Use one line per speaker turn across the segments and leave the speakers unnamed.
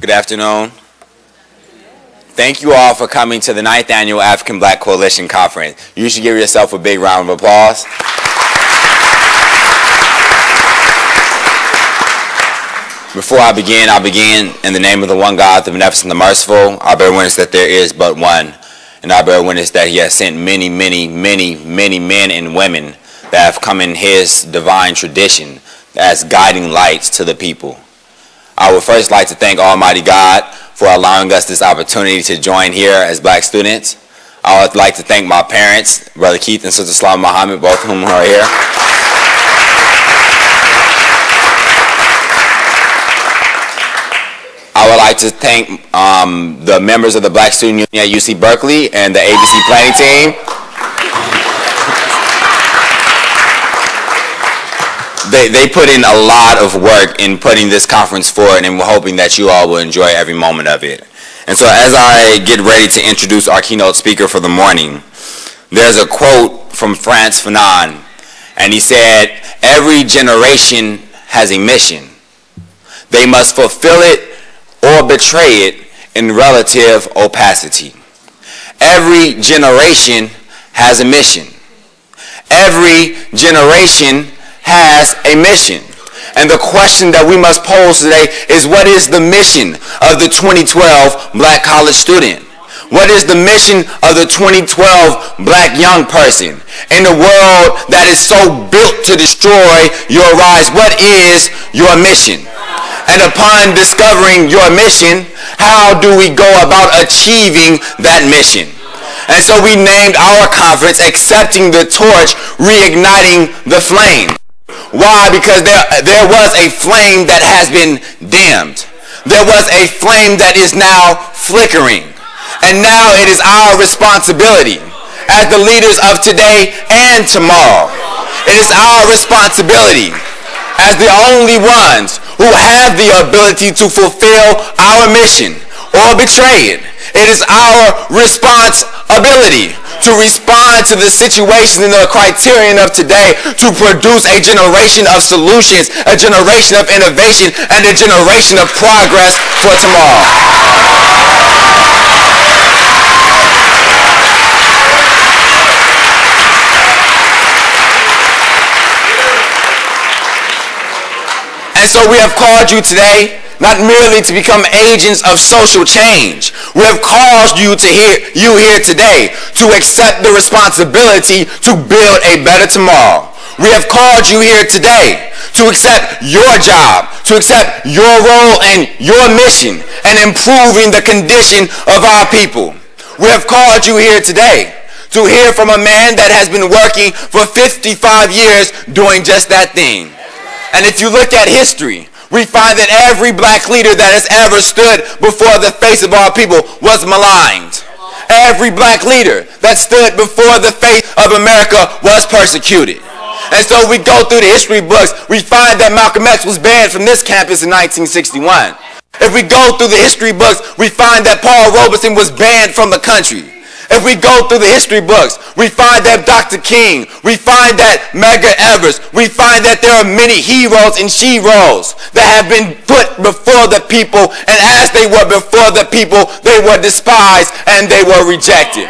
Good afternoon. Thank you all for coming to the 9th Annual African Black Coalition Conference. You should give yourself a big round of applause. Before I begin, I'll begin in the name of the one God, the beneficent, the merciful. I bear witness that there is but one, and I bear witness that he has sent many, many, many, many men and women that have come in his divine tradition as guiding lights to the people. I would first like to thank Almighty God for allowing us this opportunity to join here as black students. I would like to thank my parents, Brother Keith and Sister Salam Muhammad, both of whom are here. I would like to thank the members of the Black Student Union at UC Berkeley and the ABC planning team. They put in a lot of work in putting this conference forward, and we're hoping that you all will enjoy every moment of it. And so as I get ready to introduce our keynote speaker for the morning, there's a quote from Frantz Fanon, and he said, "Every generation has a mission. They must fulfill it or betray it in relative opacity." Every generation has a mission. Every generation has a mission. And the question that we must pose today is, what is the mission of the 2012 black college student? What is the mission of the 2012 black young person? In a world that is so built to destroy your rise, what is your mission? And upon discovering your mission, how do we go about achieving that mission? And so we named our conference Accepting the Torch, Reigniting the Flame. Why? Because there was a flame that has been dimmed. There was a flame that is now flickering. And now it is our responsibility as the leaders of today and tomorrow. It is our responsibility as the only ones who have the ability to fulfill our mission or betray it. It is our responsibility to respond to the situation and the criterion of today to produce a generation of solutions, a generation of innovation, and a generation of progress for tomorrow. And so we have called you today not merely to become agents of social change. We have called you here today to accept the responsibility to build a better tomorrow. We have called you here today to accept your job, to accept your role and your mission in improving the condition of our people. We have called you here today to hear from a man that has been working for 55 years doing just that thing. And if you look at history, we find that every black leader that has ever stood before the face of our people was maligned. Every black leader that stood before the face of America was persecuted. And so we go through the history books, we find that Malcolm X was banned from this campus in 1961. If we go through the history books, we find that Paul Robeson was banned from the country. If we go through the history books, we find that Dr. King, we find that Medgar Evers, we find that there are many heroes and sheroes that have been put before the people, and as they were before the people, they were despised and they were rejected.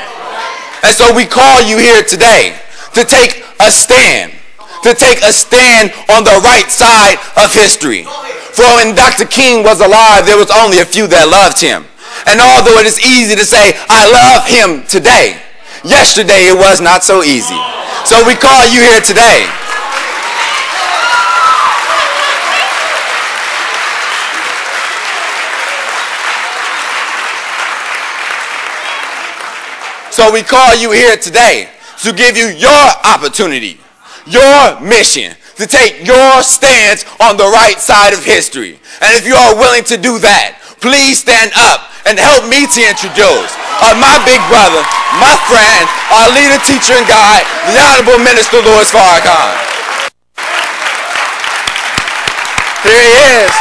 And so we call you here today to take a stand on the right side of history. For when Dr. King was alive, there was only a few that loved him. And although it is easy to say, I love him today, yesterday it was not so easy. So we call you here today. So we call you here today to give you your opportunity, your mission, to take your stance on the right side of history. And if you are willing to do that, please stand up and help me to introduce my big brother, my friend, our leader, teacher, and guide, the Honorable Minister Louis Farrakhan. Here he is.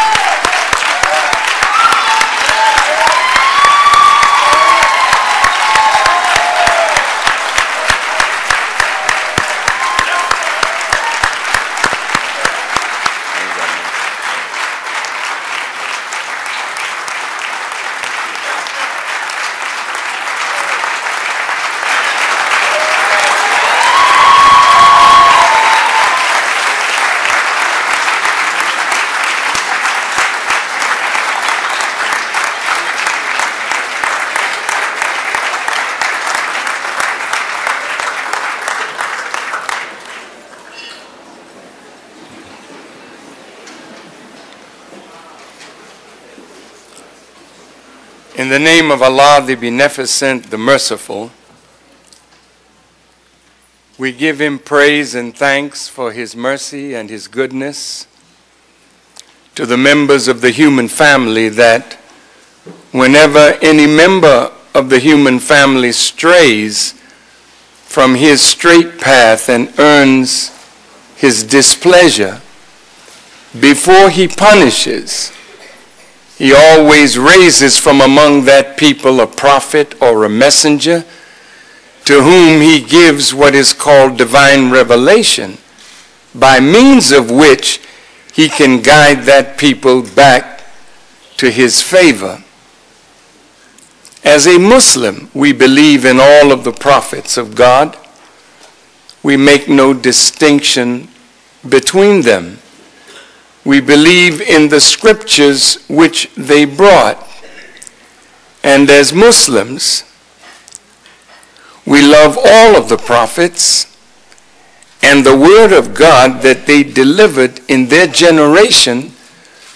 In the name of Allah, the Beneficent, the Merciful, we give Him praise and thanks for His mercy and His goodness. To the members of the human family, that whenever any member of the human family strays from His straight path and earns His displeasure, before He punishes, He always raises from among that people a prophet or a messenger to whom He gives what is called divine revelation, by means of which He can guide that people back to His favor. As a Muslim, we believe in all of the prophets of God. We make no distinction between them. We believe in the scriptures which they brought. And as Muslims, we love all of the prophets and the word of God that they delivered in their generation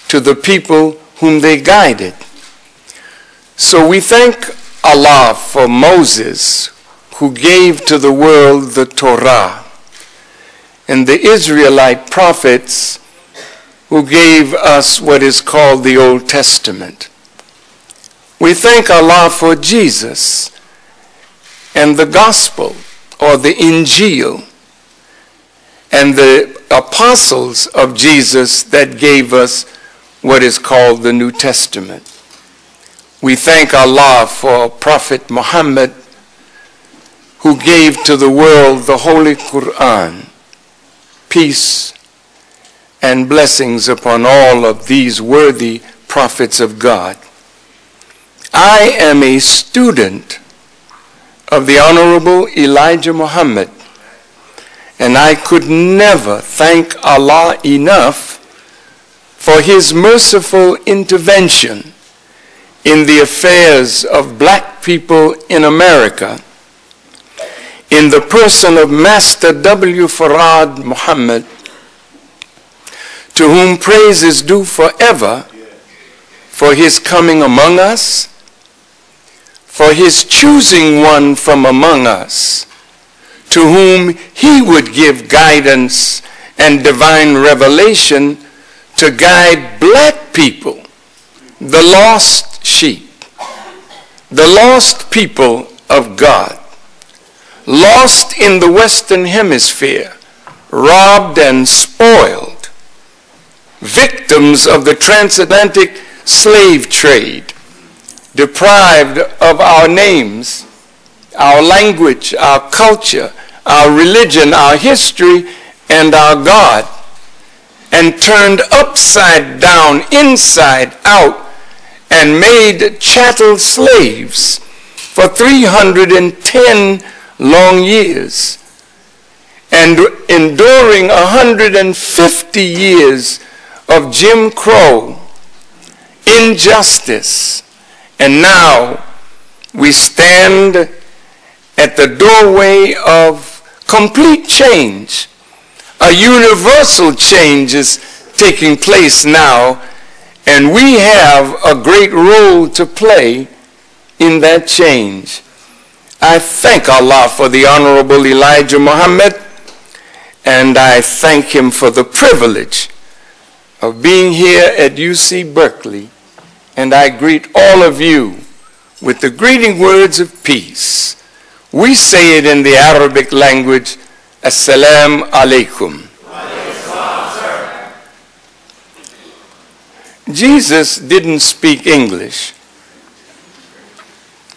to the people whom they guided. So we thank Allah for Moses, who gave to the world the Torah, and the Israelite prophets, who gave us what is called the Old Testament. We thank Allah for Jesus and the gospel, or the Injil, and the apostles of Jesus that gave us what is called the New Testament. We thank Allah for Prophet Muhammad, who gave to the world the Holy Quran. Peace and blessings upon all of these worthy prophets of God. I am a student of the Honorable Elijah Muhammad, and I could never thank Allah enough for His merciful intervention in the affairs of black people in America, in the person of Master W. Farad Muhammad, to whom praise is due forever for His coming among us, for His choosing one from among us, to whom He would give guidance and divine revelation to guide black people, the lost sheep, the lost people of God, lost in the Western Hemisphere, robbed and spoiled, victims of the transatlantic slave trade, deprived of our names, our language, our culture, our religion, our history, and our God, and turned upside down, inside out, and made chattel slaves for 310 long years, and enduring 150 years of Jim Crow, injustice. And now we stand at the doorway of complete change. A universal change is taking place now, and we have a great role to play in that change. I thank Allah for the Honorable Elijah Muhammad, and I thank him for the privilege of being here at UC Berkeley, and I greet all of you with the greeting words of peace. We say it in the Arabic language, Assalamu alaikum. Jesus didn't speak English,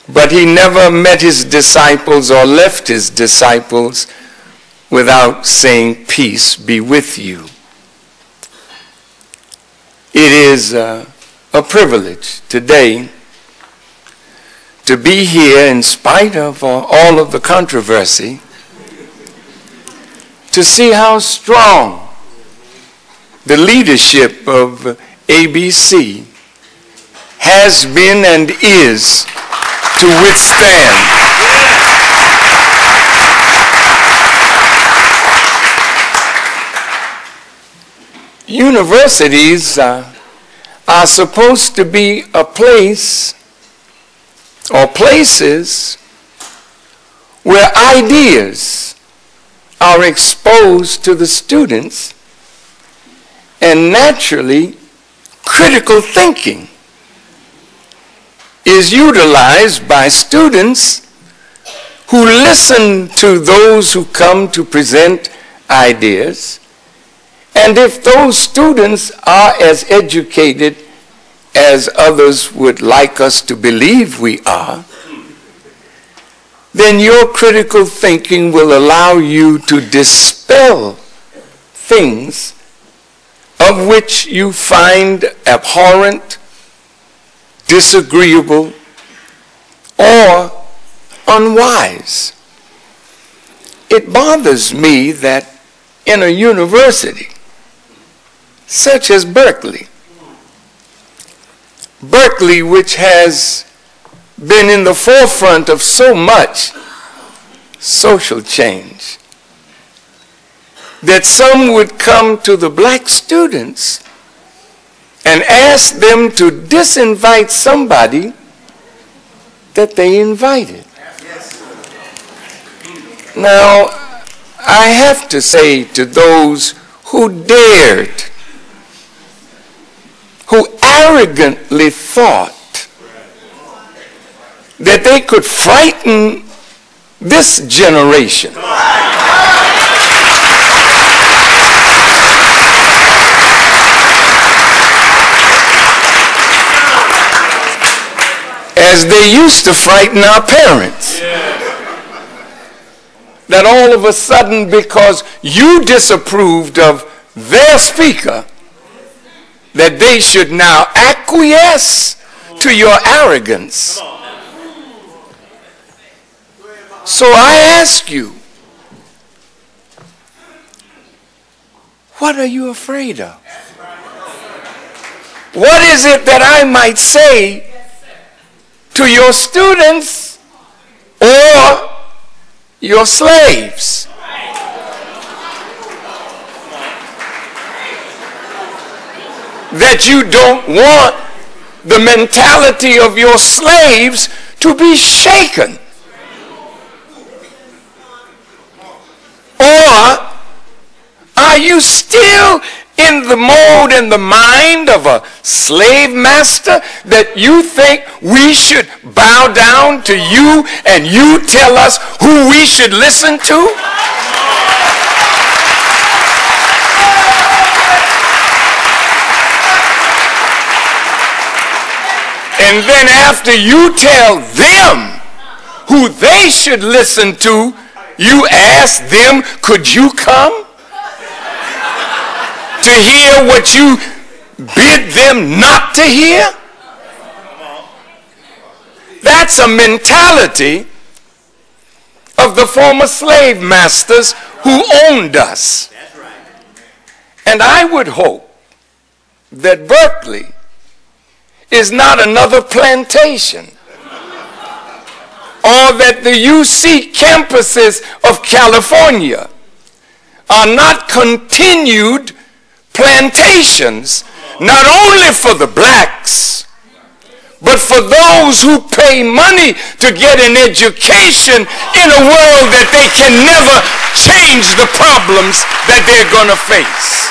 but He never met His disciples or left His disciples without saying, peace be with you. It is a privilege today to be here in spite of all of the controversy, to see how strong the leadership of ABC has been and is to withstand universities are supposed to be a place or places where ideas are exposed to the students, and naturally critical thinking is utilized by students who listen to those who come to present ideas. And if those students are as educated as others would like us to believe we are, then your critical thinking will allow you to dispel things of which you find abhorrent, disagreeable, or unwise. It bothers me that in a university such as Berkeley, which has been in the forefront of so much social change, that some would come to the black students and ask them to disinvite somebody that they invited. Now, I have to say to those who dared, who arrogantly thought that they could frighten this generation, as they used to frighten our parents. That all of a sudden, because you disapproved of their speaker, that they should now acquiesce to your arrogance. So I ask you, what are you afraid of? What is it that I might say to your students or your slaves? That you don't want the mentality of your slaves to be shaken? Or are you still in the mode and the mind of a slave master that you think we should bow down to you and you tell us who we should listen to? And then after you tell them who they should listen to, you ask them, could you come to hear what you bid them not to hear? That's a mentality of the former slave masters who owned us. And I would hope that Berkeley is not another plantation, or that the UC campuses of California are not continued plantations, not only for the blacks, but for those who pay money to get an education in a world that they can never change the problems that they're going to face.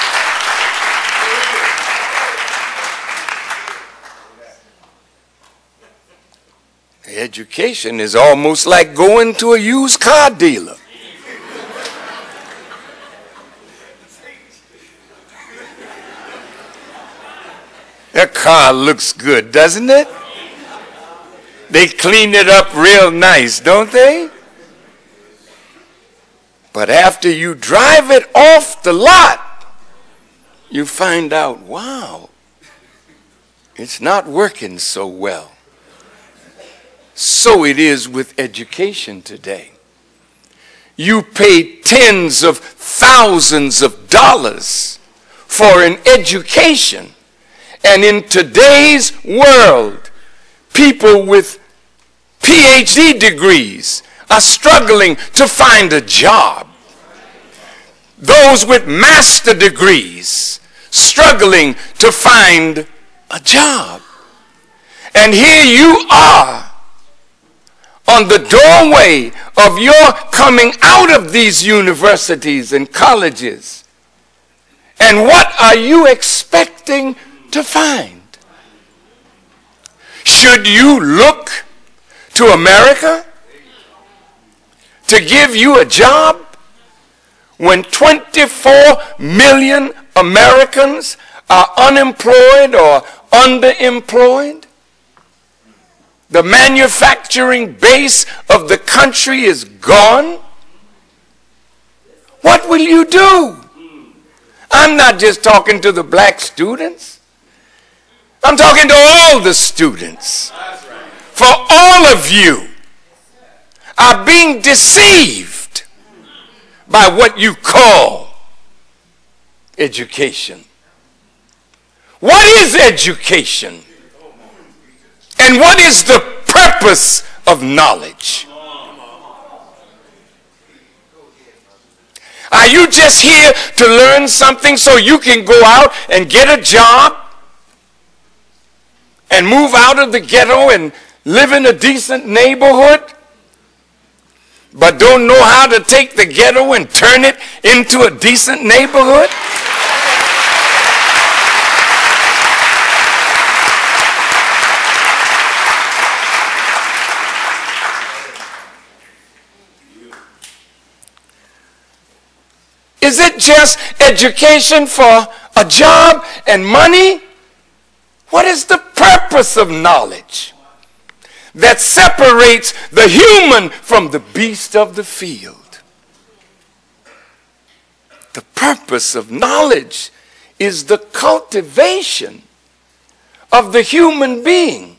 Education is almost like going to a used car dealer. That car looks good, doesn't it? They clean it up real nice, don't they? But after you drive it off the lot, you find out, wow, it's not working so well. So it is with education today. You pay tens of thousands of dollars for an education. And in today's world, people with PhD degrees are struggling to find a job. Those with master degrees struggling to find a job. And here you are on the doorway of your coming out of these universities and colleges? And what are you expecting to find? Should you look to America to give you a job when 24 million Americans are unemployed or underemployed? The manufacturing base of the country is gone. What will you do? I'm not just talking to the black students. I'm talking to all the students. For all of you are being deceived by what you call education. What is education? And what is the purpose of knowledge? Are you just here to learn something so you can go out and get a job and move out of the ghetto and live in a decent neighborhood, but don't know how to take the ghetto and turn it into a decent neighborhood? Is it just education for a job and money? What is the purpose of knowledge that separates the human from the beast of the field? The purpose of knowledge is the cultivation of the human being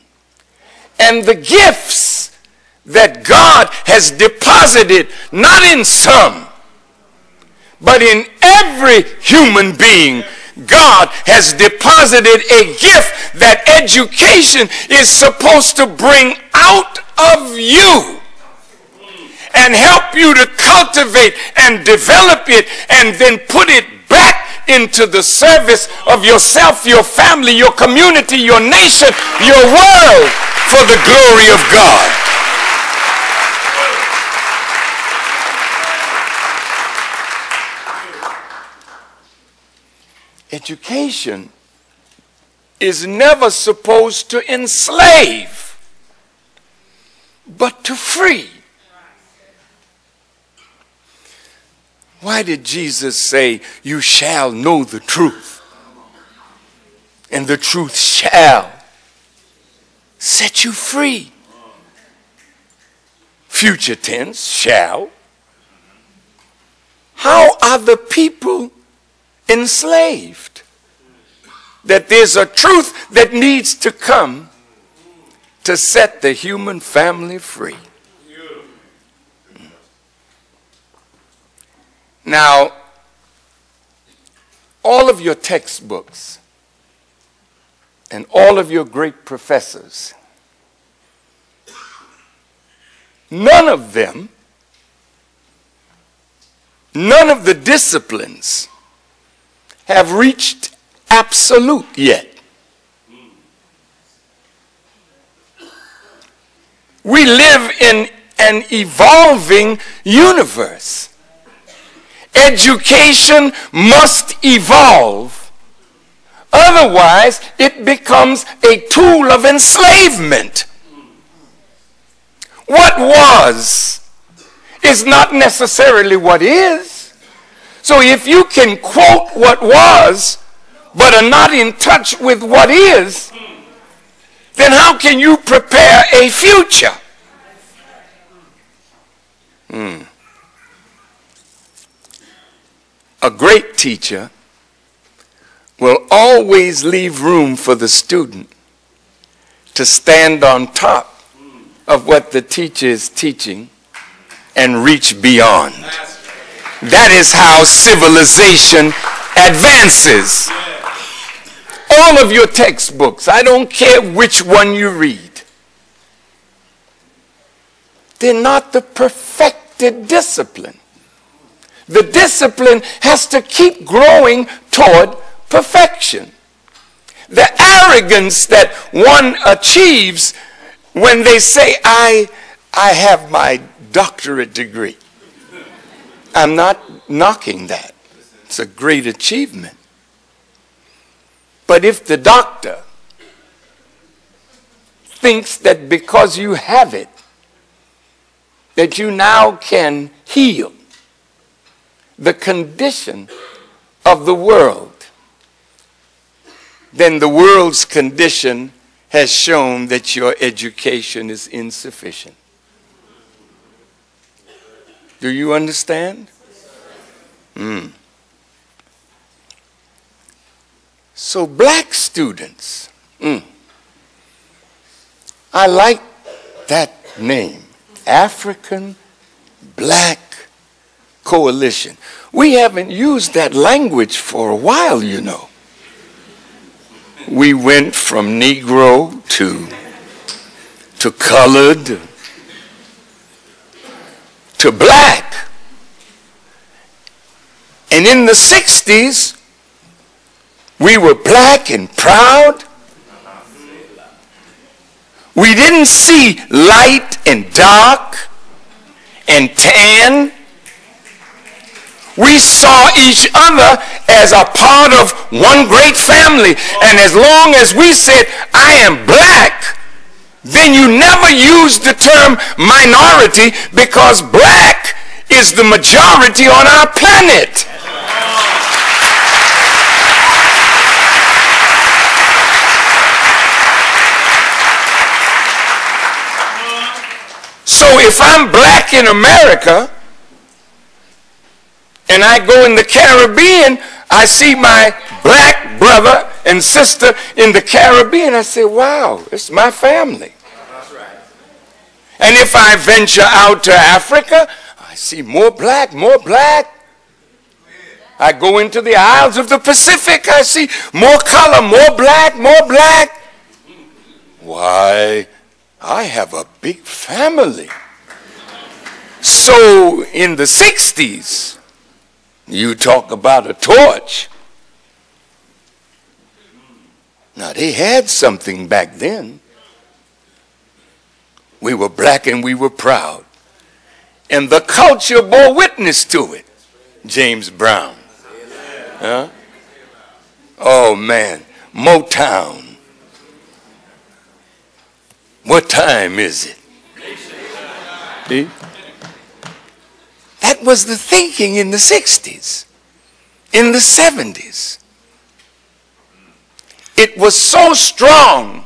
and the gifts that God has deposited, not in some, but in every human being. God has deposited a gift that education is supposed to bring out of you and help you to cultivate and develop it and then put it back into the service of yourself, your family, your community, your nation, your world, for the glory of God. Education is never supposed to enslave, but to free. Why did Jesus say, "You shall know the truth, and the truth shall set you free"? Future tense, shall. How are the people enslaved? That there's a truth that needs to come to set the human family free. Now, all of your textbooks and all of your great professors, none of them, none of the disciplines have reached absolute yet. We live in an evolving universe. Education must evolve. Otherwise, it becomes a tool of enslavement. What was is not necessarily what is. So if you can quote what was, but are not in touch with what is, then how can you prepare a future? A great teacher will always leave room for the student to stand on top of what the teacher is teaching and reach beyond. That is how civilization advances. All of your textbooks, I don't care which one you read, they're not the perfected discipline. The discipline has to keep growing toward perfection. The arrogance that one achieves when they say, I I have my doctorate degree. I'm not knocking that. It's a great achievement. But if the doctor thinks that because you have it, that you now can heal the condition of the world, then the world's condition has shown that your education is insufficient. Do you understand? So black students, I like that name, African Black Coalition. We haven't used that language for a while, you know. We went from Negro to colored to black. And in the 60s, we were black and proud. We didn't see light and dark and tan. We saw each other as a part of one great family. And as long as we said, I am black, then you never used the term minority, because black is the majority on our planet. So if I'm black in America and I go in the Caribbean, I see my black brother and sister in the Caribbean, I say, wow, it's my family. That's right. And if I venture out to Africa, I see more black, more black. I go into the Isles of the Pacific, I see more color, more black, more black. Why, I have a big family. So in the 60s, you talk about a torch. Now, they had something back then. We were black and we were proud. And the culture bore witness to it. James Brown. Huh? Oh, man. Motown. What time is it? See? That was the thinking in the 60s, in the 70s. It was so strong.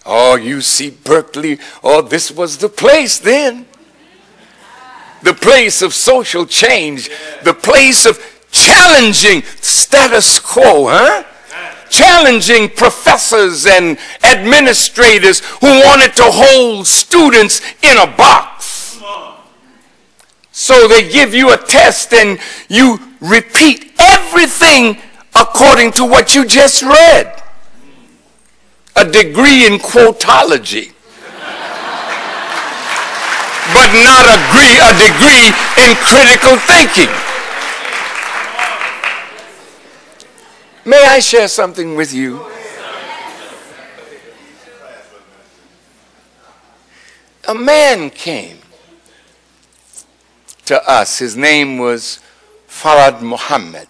Oh, you see Berkeley, oh, this was the place then. The place of social change, the place of challenging status quo, huh? Challenging professors and administrators who wanted to hold students in a box. So they give you a test and you repeat everything according to what you just read. A degree in quotology, but not a degree in critical thinking. May I share something with you? A man came to us. His name was Farad Muhammad.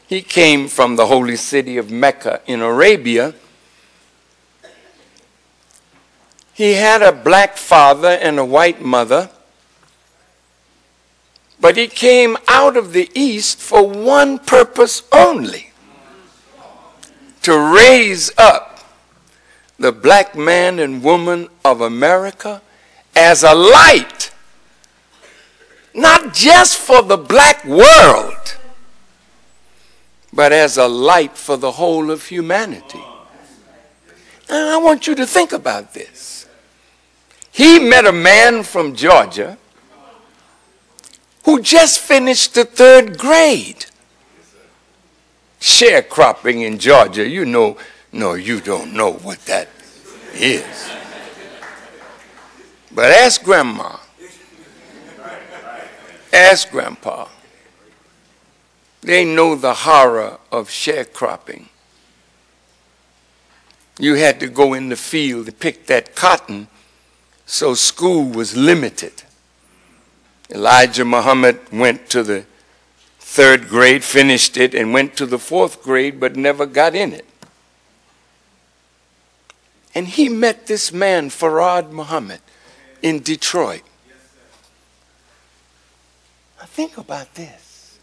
He came from the holy city of Mecca in Arabia. He had a black father and a white mother, but he came out of the East for one purpose only: to raise up the black man and woman of America as a light, not just for the black world, but as a light for the whole of humanity. And I want you to think about this. He met a man from Georgia who just finished the 3rd grade. Sharecropping in Georgia, you know, no, you don't know what that is. But ask Grandma. Ask Grandpa. They know the horror of sharecropping. you had to go in the field to pick that cotton, so school was limited. Elijah Muhammad went to the 3rd grade, finished it, and went to the 4th grade, but never got in it. And he met this man, Farad Muhammad, in Detroit. Now think about this.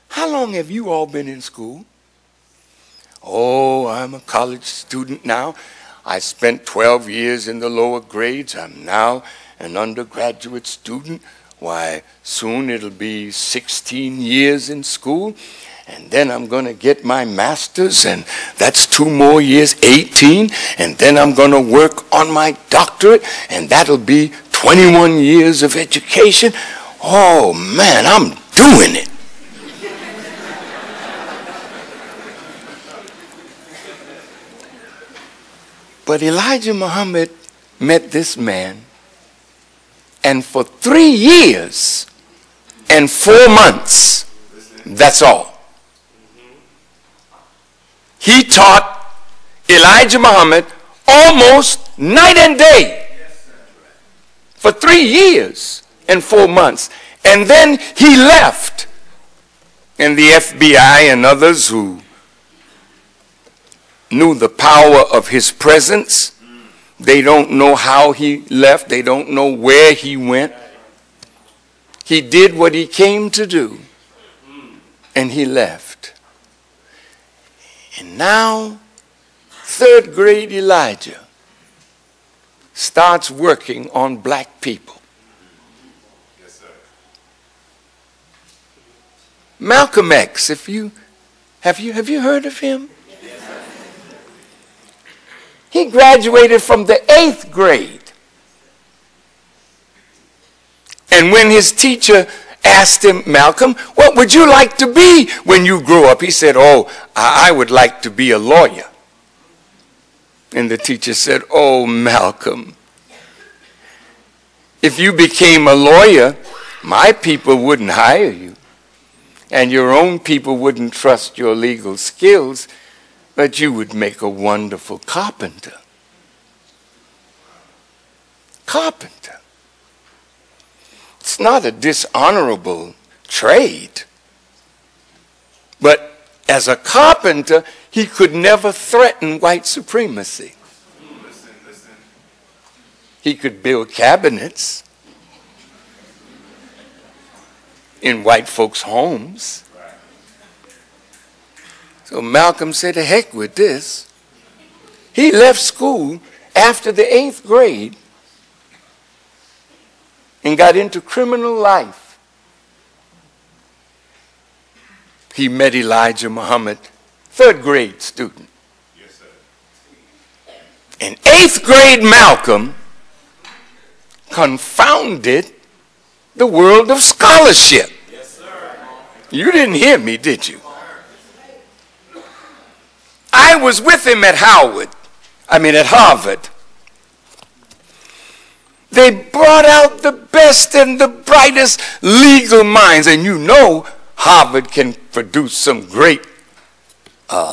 How long have you all been in school? Oh, I'm a college student now. I spent 12 years in the lower grades. I'm now an undergraduate student. Why, soon it'll be 16 years in school. And then I'm going to get my master's, and that's 2 more years, 18. And then I'm going to work on my doctorate, and that'll be 21 years of education. Oh, man, I'm doing it. But Elijah Muhammad met this man, and for 3 years and 4 months, that's all. He taught Elijah Muhammad almost night and day for 3 years and 4 months. And then he left. And the FBI and others who knew the power of his presence, they don't know how he left. They don't know where he went. He did what he came to do, and he left. And now, 3rd grade Elijah starts working on black people.
Yes, sir.
Malcolm X, have you heard of him? He graduated from the 8th grade. And when his teacher asked him, Malcolm, what would you like to be when you grow up? He said, oh, I would like to be a lawyer. And the teacher said, oh, Malcolm, if you became a lawyer, my people wouldn't hire you. And your own people wouldn't trust your legal skills. But you would make a wonderful carpenter. Carpenter. It's not a dishonorable trade. But as a carpenter, he could never threaten white supremacy.
Listen.
He could build cabinets in white folks' homes. So Malcolm said, to heck with this. He left school after the 8th grade and got into criminal life. He met Elijah Muhammad, 3rd grade student.
Yes, sir.
And 8th grade Malcolm confounded the world of scholarship.
Yes, sir.
You didn't hear me, did you? I was with him at Harvard. They brought out the best and the brightest legal minds. And you know Harvard can produce some great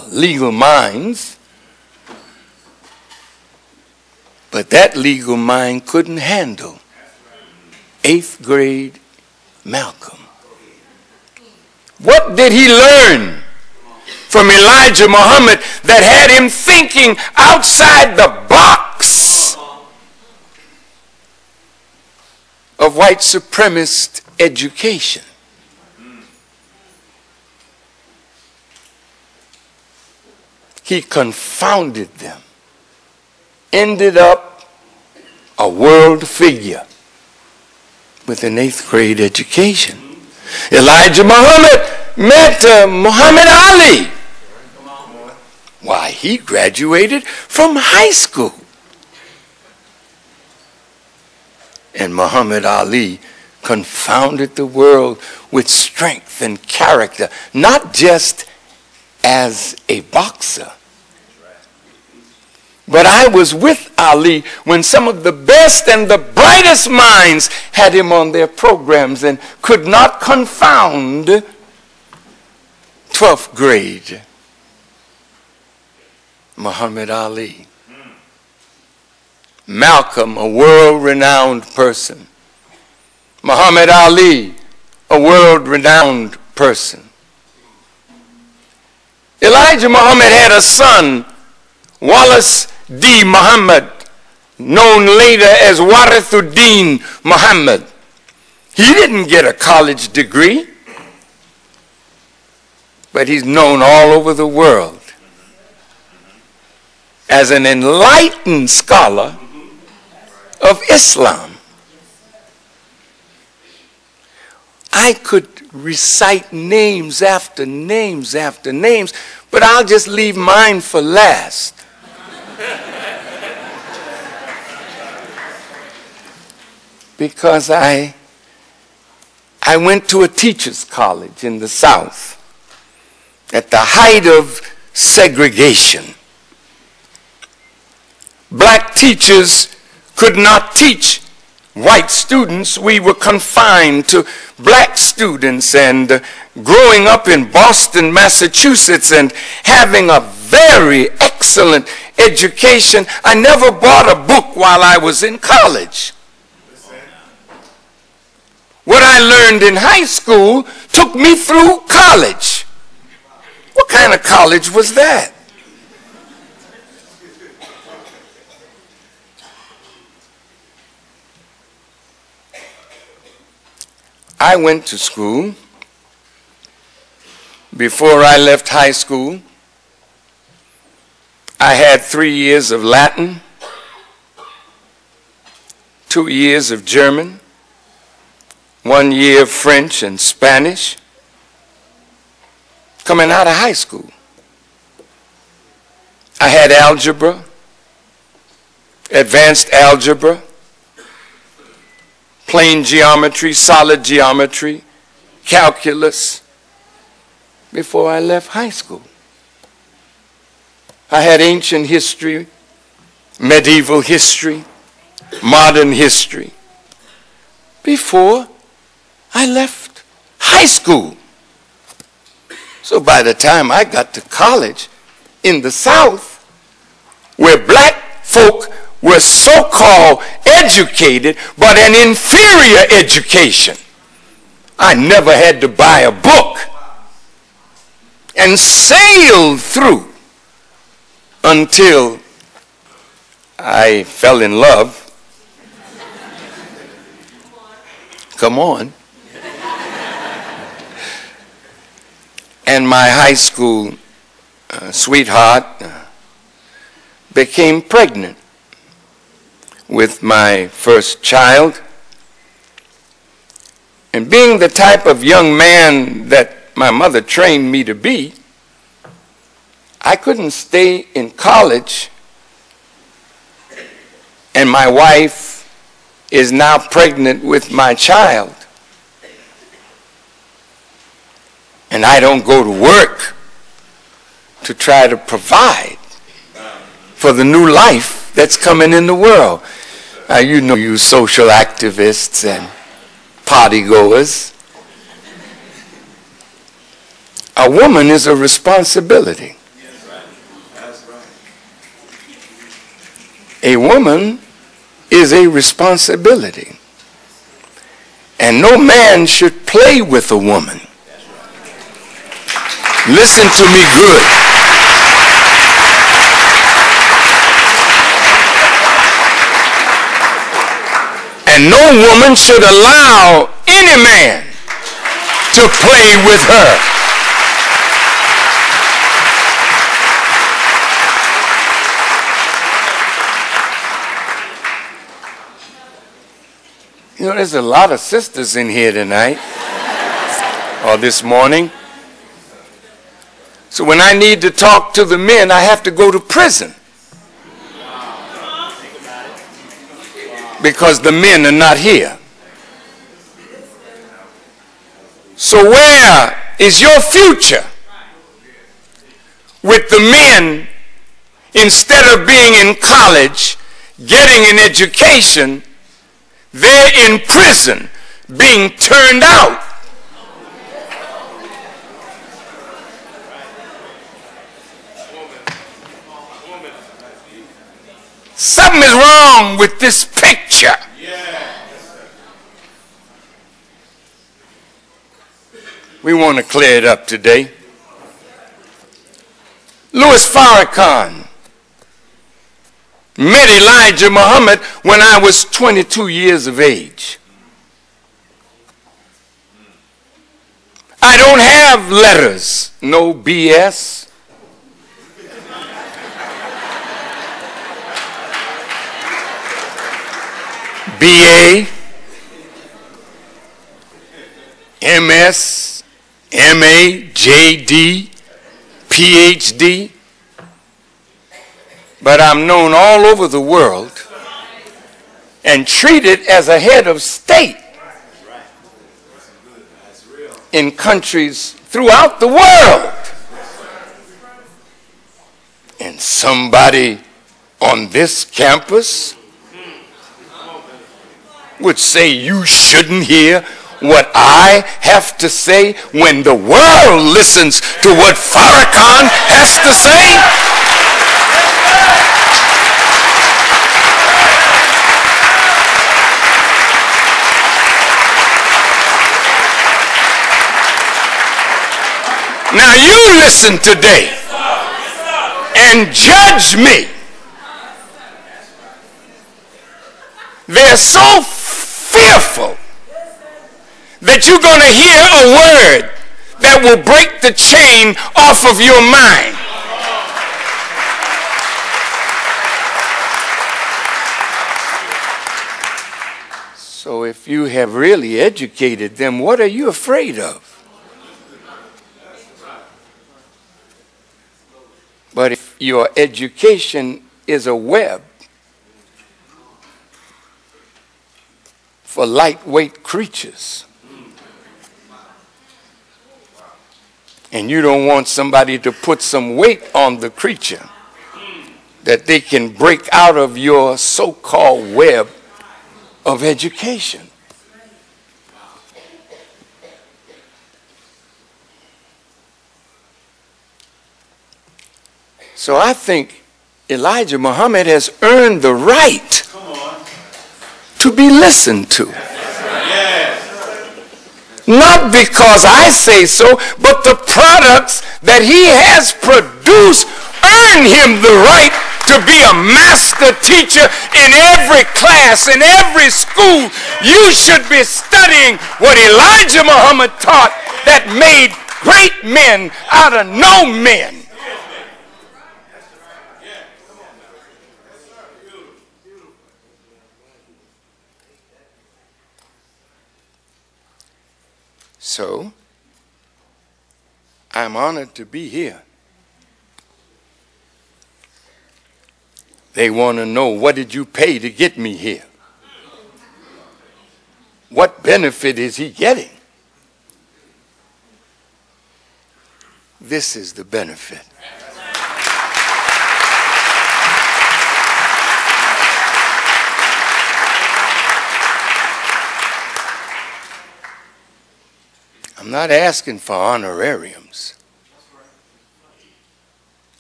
legal minds. But that legal mind couldn't handle 8th grade Malcolm. What did he learn from Elijah Muhammad that had him thinking outside the box of white supremacist education? He confounded them, ended up a world figure with an 8th grade education. Elijah Muhammad met Muhammad Ali. Why, he graduated from high school. And Muhammad Ali confounded the world with strength and character, not just as a boxer. But I was with Ali when some of the best and the brightest minds had him on their programs and could not confound 12th grade Muhammad Ali. Malcolm, a world-renowned person. Muhammad Ali, a world-renowned person. Elijah Muhammad had a son, Wallace D. Muhammad, known later as Warithuddin Muhammad. He didn't get a college degree, but he's known all over the world as an enlightened scholar of Islam. I could recite names after names after names, but I'll just leave mine for last. Because I went to a teacher's college in the South at the height of segregation. Black teachers could not teach white students. We were confined to black students, and growing up in Boston, Massachusetts, and having a very excellent education, I never bought a book while I was in college. What I learned in high school took me through college. What kind of college was that? I went to school. Before I left high school, I had 3 years of Latin, 2 years of German, 1 year of French and Spanish, coming out of high school. I had algebra, advanced algebra, plane geometry, solid geometry, calculus, before I left high school. I had ancient history, medieval history, modern history, before I left high school. So by the time I got to college in the South, where black folk were so-called educated, but an inferior education, I never had to buy a book, and sailed through until I fell in love. Come on. And my high school sweetheart became pregnant with my first child. And being the type of young man that my mother trained me to be, I couldn't stay in college, and my wife is now pregnant with my child, and I don't go to work to try to provide for the new life that's coming in the world. You know, you social activists and party goers, a woman is a responsibility. A woman is a responsibility. And no man should play with a woman. Listen to me good. And no woman should allow any man to play with her. You know, there's a lot of sisters in here tonight, or this morning. So when I need to talk to the men, I have to go to prison, because the men are not here. So where is your future with the men, instead of being in college, getting an education, they're in prison, being turned out? Something is wrong with this picture. We want to clear it up today. Louis Farrakhan met Elijah Muhammad when I was 22 years of age. I don't have letters, no BS. BA, MS, MA, JD, PhD, but I'm known all over the world and treated as a head of state in countries throughout the world. And somebody on this campus would say you shouldn't hear what I have to say when the world listens to what Farrakhan has to say? Now you listen today and judge me. They're so fearful that you're going to hear a word that will break the chain off of your mind. So if you have really educated them, what are you afraid of? But if your education is a web for lightweight creatures, and you don't want somebody to put some weight on the creature that they can break out of your so-called web of education. So I think Elijah Muhammad has earned the right to be listened to. Not because I say so, but the products that he has produced earn him the right to be a master teacher in every class, in every school. You should be studying what Elijah Muhammad taught that made great men out of no men. So, I'm honored to be here. They want to know, what did you pay to get me here? What benefit is he getting? This is the benefit. I'm not asking for honorariums.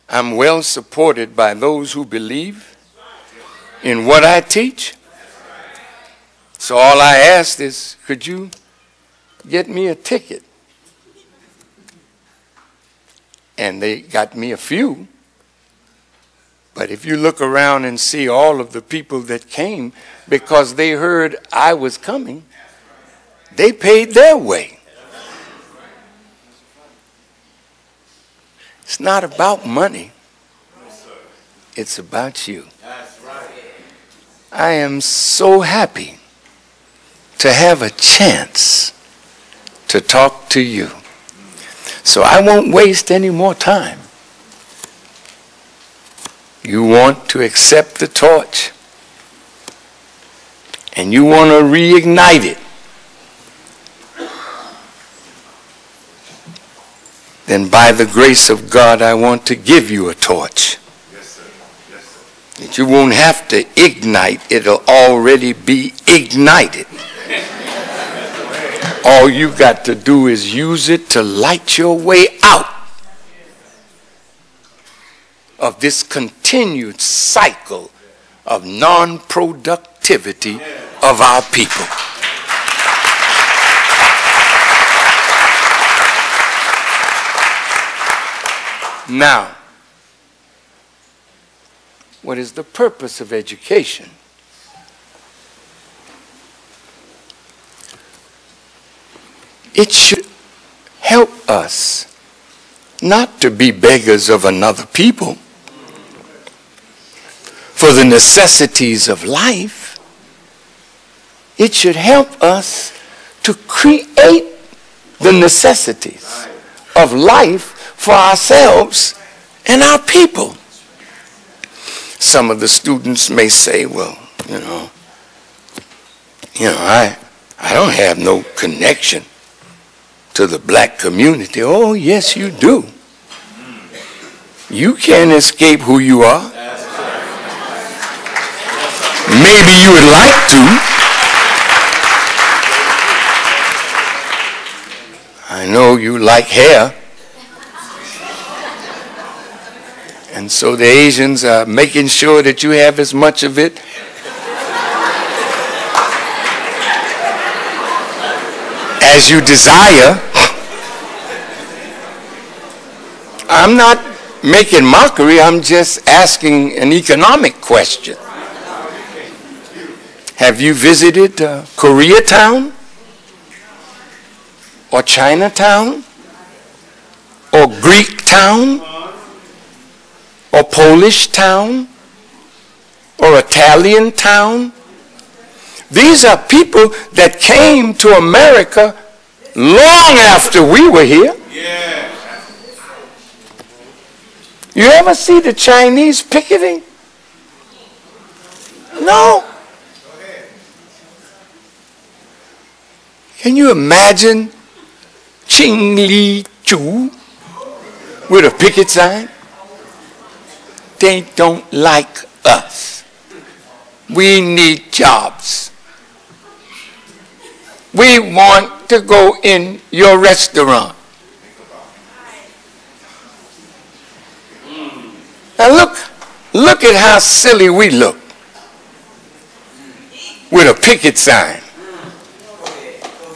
I'm well supported by those who believe in what I teach. So all I asked is, could you get me a ticket? And they got me a few. But if you look around and see all of the people that came because they heard I was coming, they paid their way. It's not about money. It's about you. I am so happy to have a chance to talk to you. So I won't waste any more time. You want to accept the torch and you want to reignite it. Then by the grace of God, I want to give you a torch.
Yes, sir. Yes, sir.
That you won't have to ignite, it'll already be ignited. All you got to do is use it to light your way out of this continued cycle of non-productivity of our people. Now, what is the purpose of education? It should help us not to be beggars of another people for the necessities of life. It should help us to create the necessities of life for ourselves and our people. Some of the students may say, well, I don't have no connection to the black community. Oh, yes, you do. You can't escape who you are. Maybe you would like to. I know you like hair. And so the Asians are making sure that you have as much of it as you desire. I'm not making mockery, I'm just asking an economic question. Have you visited Koreatown? Or Chinatown? Or Greek town? Or Polish town? Or Italian town? These are people that came to America long after we were here. Yeah. You ever see the Chinese picketing? No. Can you imagine Ching Li Chu with a picket sign? They don't like us. We need jobs. We want to go in your restaurant. Now look at how silly we look with a picket sign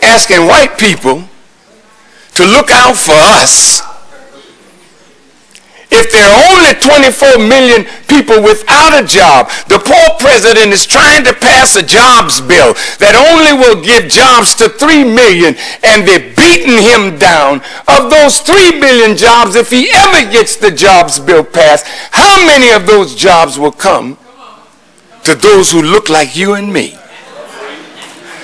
asking white people to look out for us. If there are only 24 million people without a job, the poor president is trying to pass a jobs bill that only will give jobs to 3 million, and they're beating him down. Of those 3 million jobs, if he ever gets the jobs bill passed, how many of those jobs will come to those who look like you and me?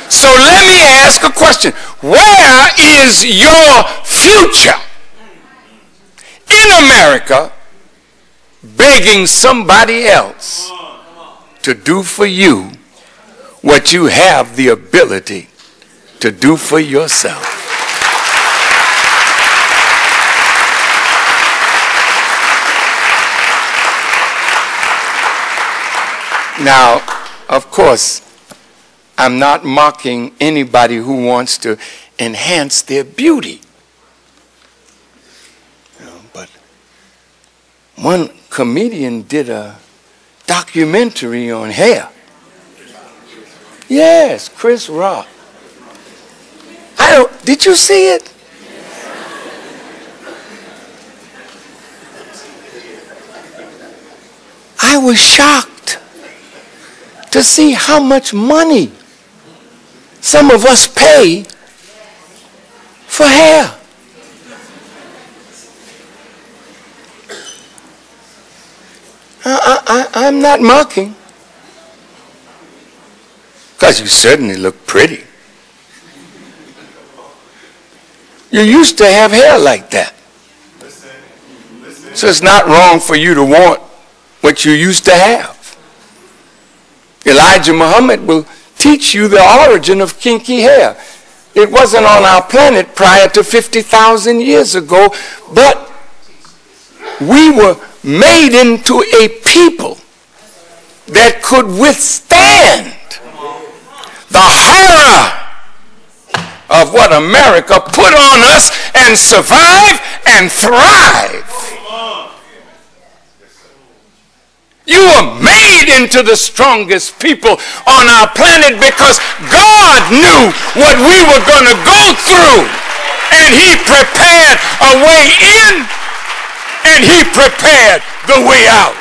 So let me ask a question. Where is your future? In America, begging somebody else to do for you what you have the ability to do for yourself. Now, of course, I'm not mocking anybody who wants to enhance their beauty. But one comedian did a documentary on hair. Yes, Chris Rock. Did you see it? I was shocked to see how much money some of us pay for hair. I'm not mocking, because you certainly look pretty. You used to have hair like that. So it's not wrong for you to want what you used to have. Elijah Muhammad will teach you the origin of kinky hair. It wasn't on our planet prior to 50,000 years ago, but we were made into a people that could withstand the horror of what America put on us and survive and thrive. You were made into the strongest people on our planet because God knew what we were going to go through. And he prepared a way in, and he prepared the way out.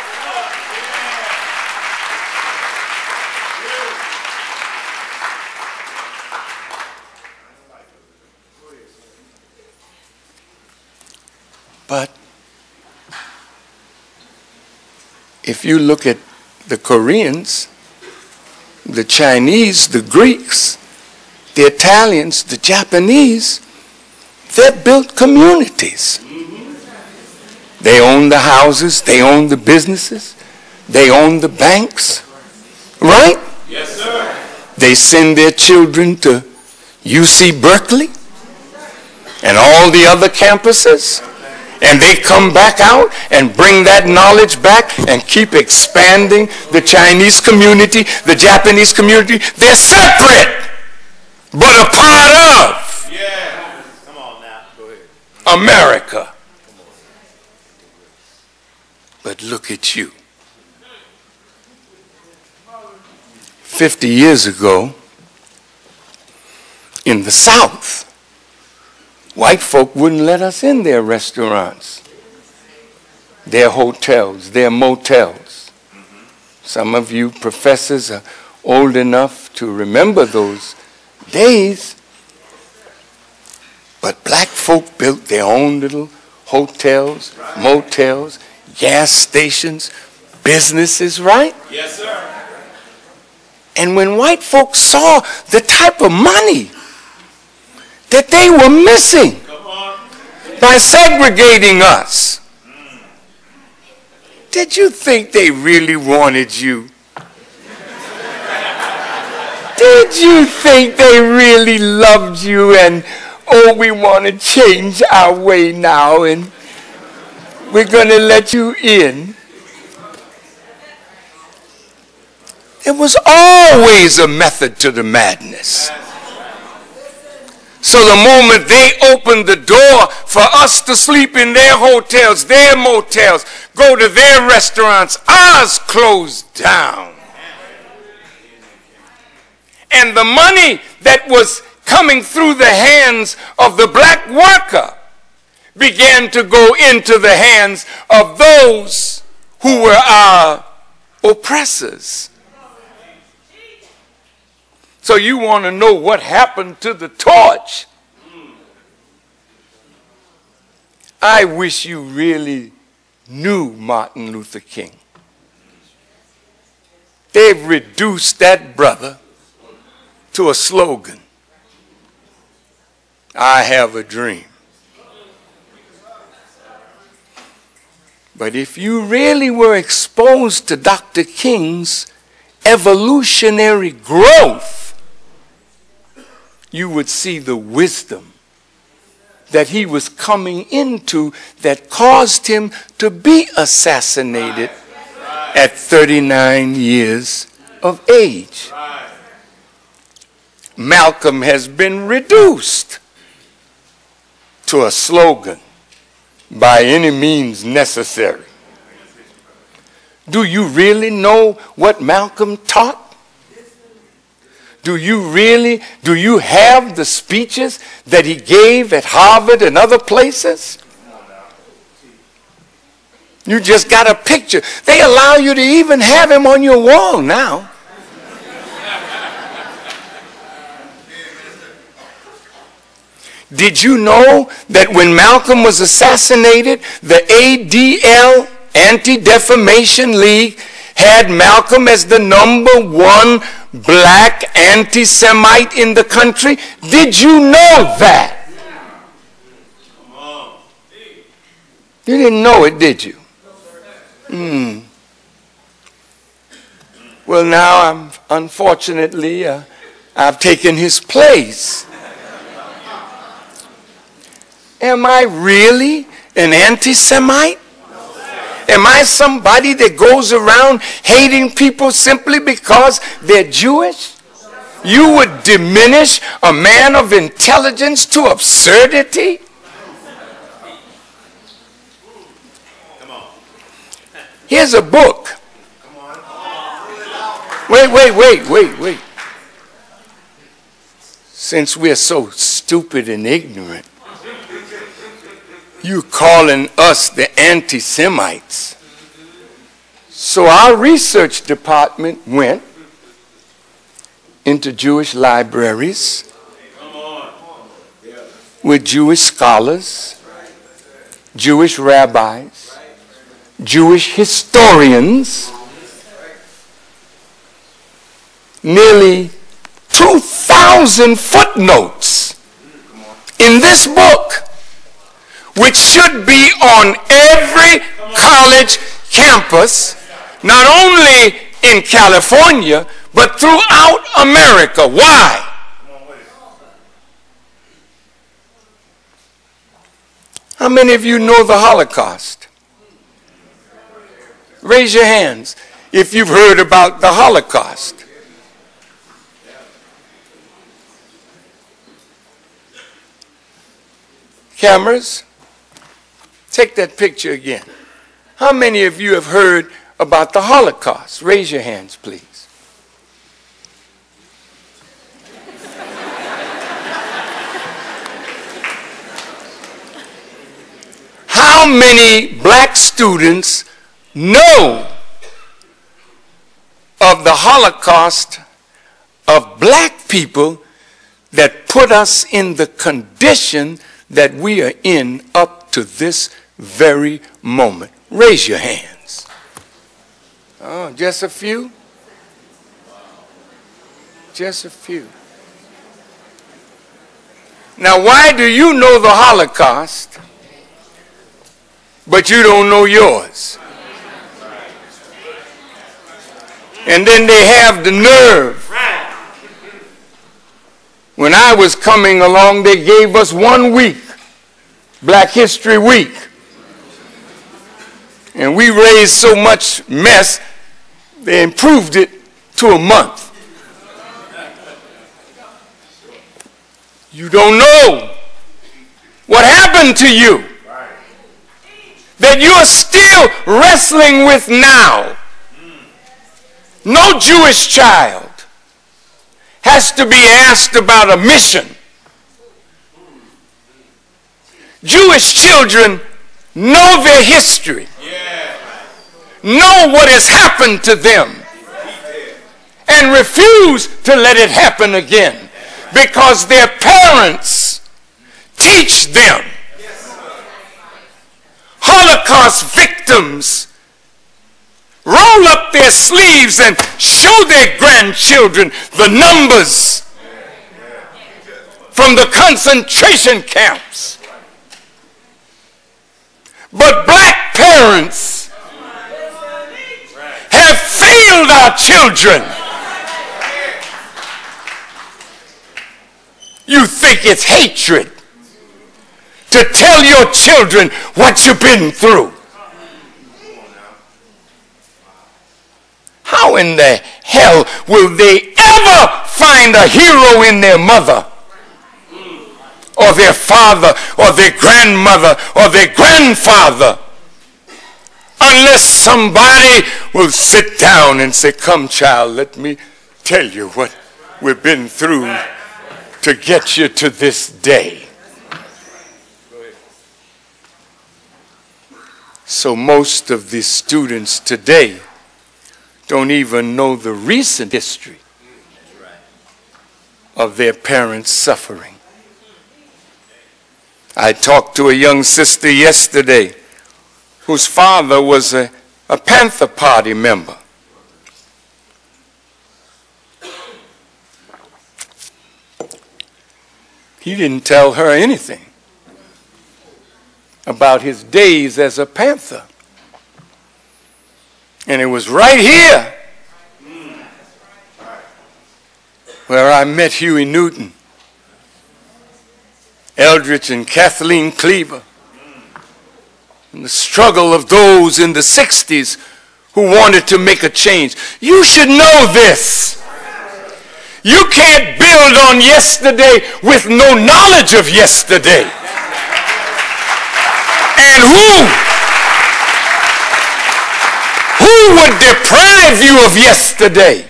But if you look at the Koreans, the Chinese, the Greeks, the Italians, the Japanese, they built communities. They own the houses, they own the businesses, they own the banks, right?
Yes, sir.
They send their children to UC Berkeley and all the other campuses. And they come back out and bring that knowledge back and keep expanding the Chinese community, the Japanese community. They're separate, but a part of
Come on now. Go ahead.
America. But look at you. 50 years ago, in the South, white folk wouldn't let us in their restaurants, their hotels, their motels. Some of you professors are old enough to remember those days. But black folk built their own little hotels, motels, gas stations, businesses, right?
Yes, sir.
And when white folks saw the type of money that they were missing by segregating us, did you think they really wanted you? Did you think they really loved you and, oh, we want to change our way now and we're going to let you in? There was always a method to the madness. So the moment they opened the door for us to sleep in their hotels, their motels, go to their restaurants, ours closed down. And the money that was coming through the hands of the black worker began to go into the hands of those who were our oppressors. So you want to know what happened to the torch? I wish you really knew Martin Luther King. They've reduced that brother to a slogan. I have a dream. But if you really were exposed to Dr. King's evolutionary growth, you would see the wisdom that he was coming into that caused him to be assassinated at 39 years of age. Malcolm has been reduced to a slogan, by any means necessary. Do you really know what Malcolm taught? Do you have the speeches that he gave at Harvard and other places? You just got a picture. They allow you to even have him on your wall now. Did you know that when Malcolm was assassinated, the ADL, Anti-Defamation League, had Malcolm as the #1 black anti-Semite in the country? Did you know that? You didn't know it, did you? Well, now, unfortunately, I've taken his place. Am I really an anti-Semite? Am I somebody that goes around hating people simply because they're Jewish? You would diminish a man of intelligence to absurdity? Here's a book wait. Since we're so stupid and ignorant, you calling us the anti-Semites. So our research department went into Jewish libraries with Jewish scholars, Jewish rabbis, Jewish historians, nearly 2,000 footnotes in this book, which should be on every college campus, not only in California, but throughout America. Why? How many of you know the Holocaust? Raise your hands if you've heard about the Holocaust. Cameras, take that picture again. How many of you have heard about the Holocaust? Raise your hands, please. How many black students know of the Holocaust of black people that put us in the condition that we are in up to this very moment? Raise your hands. Oh, just a few? Just a few. Now, why do you know the Holocaust, but you don't know yours? And then they have the nerve. When I was coming along, they gave us 1 week, Black History Week. And we raised so much mess, they improved it to a month. You don't know what happened to you that you are still wrestling with now. No Jewish child has to be asked about a mission. Jewish children know their history, know what has happened to them, and refuse to let it happen again because their parents teach them. Holocaust victims roll up their sleeves and show their grandchildren the numbers from the concentration camps. But black parents have failed our children. You think it's hatred to tell your children what you've been through. How in the hell will they ever find a hero in their mother or their father or their grandmother or their grandfather unless somebody will sit down and say, "Come, child, let me tell you what we've been through to get you to this day." So most of the students today don't even know the recent history of their parents' suffering. I talked to a young sister yesterday whose father was a Panther Party member. He didn't tell her anything about his days as a Panther. And it was right here where I met Huey Newton, Eldridge and Kathleen Cleaver, and the struggle of those in the 60s who wanted to make a change. You should know this. You can't build on yesterday with no knowledge of yesterday. And who would deprive you of yesterday?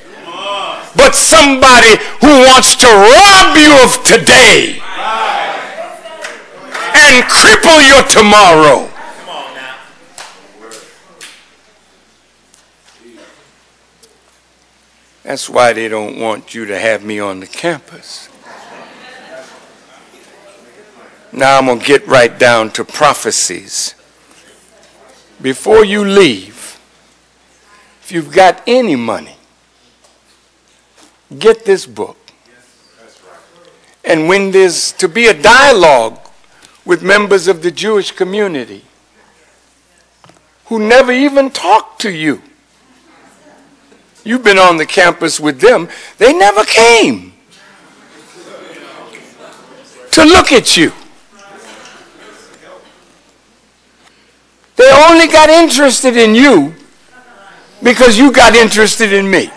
but somebody who wants to rob you of today and cripple your tomorrow.
Come on now.
That's why they don't want you to have me on the campus. Now I'm going to get right down to prophecies. Before you leave, if you've got any money, get this book. And when there's to be a dialogue with members of the Jewish community who never even talk to you, you've been on the campus with them, they never came to look at you. They only got interested in you because you got interested in me.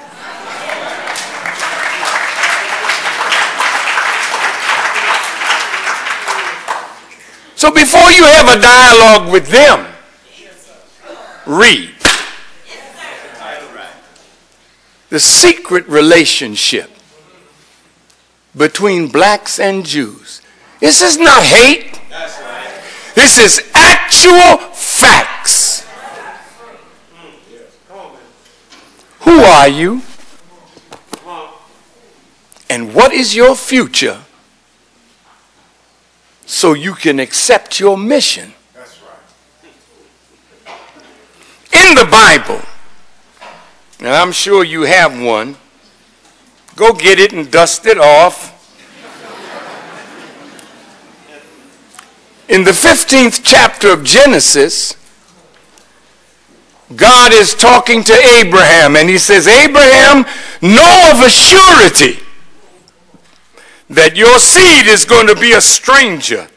So before you have a dialogue with them, read the secret relationship between blacks and Jews. This is not hate. This is actual facts. Who are you? And what is your future so you can accept your mission? In the Bible, and I'm sure you have one, go get it and dust it off. In the 15th chapter of Genesis, God is talking to Abraham, and he says, Abraham, know of a surety that your seed is going to be a stranger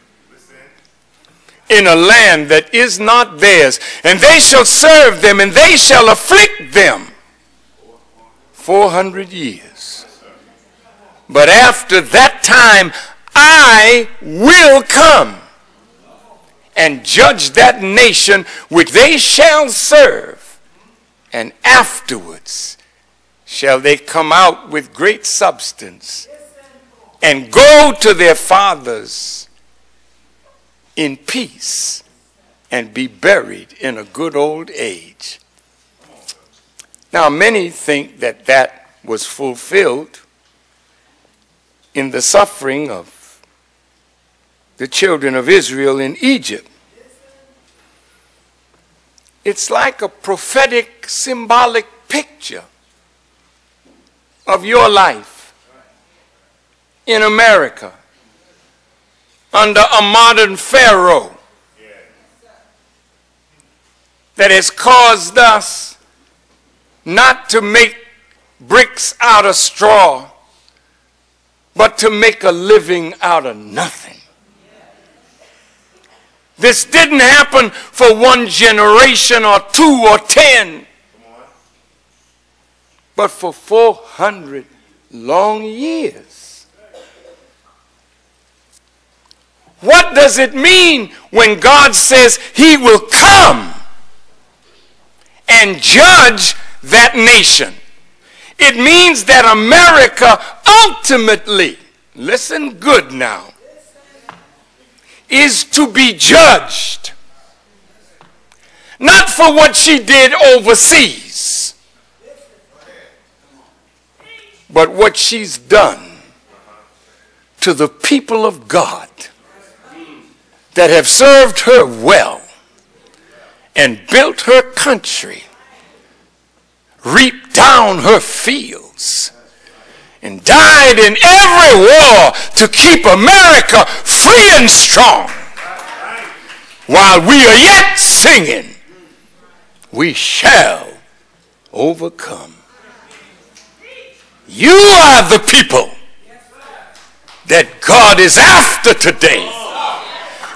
in a land that is not theirs, and they shall serve them, and they shall afflict them 400 years. But after that time, I will come and judge that nation which they shall serve, and afterwards shall they come out with great substance and go to their fathers in peace and be buried in a good old age. Now, many think that that was fulfilled in the suffering of the children of Israel in Egypt. It's like a prophetic, symbolic picture of your life in America under a modern Pharaoh that has caused us not to make bricks out of straw, but to make a living out of nothing. This didn't happen for one generation or 2 or 10, but for 400 long years. What does it mean when God says he will come and judge that nation? It means that America ultimately, listen good now, is to be judged, not for what she did overseas, but what she's done to the people of God that have served her well and built her country, reaped down her fields, and died in every war to keep America free and strong. While we are yet singing, we shall overcome. You are the people that God is after today.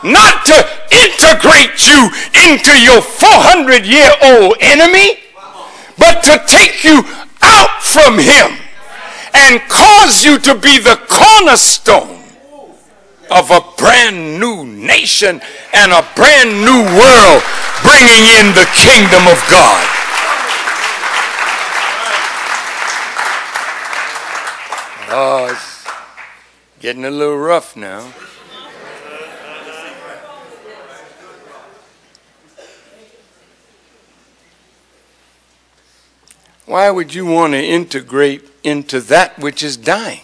Not to integrate you into your 400-year-old enemy, but to take you out from him and cause you to be the cornerstone of a brand new nation and a brand new world, bringing in the kingdom of God. Getting a little rough now. Why would you want to integrate into that which is dying?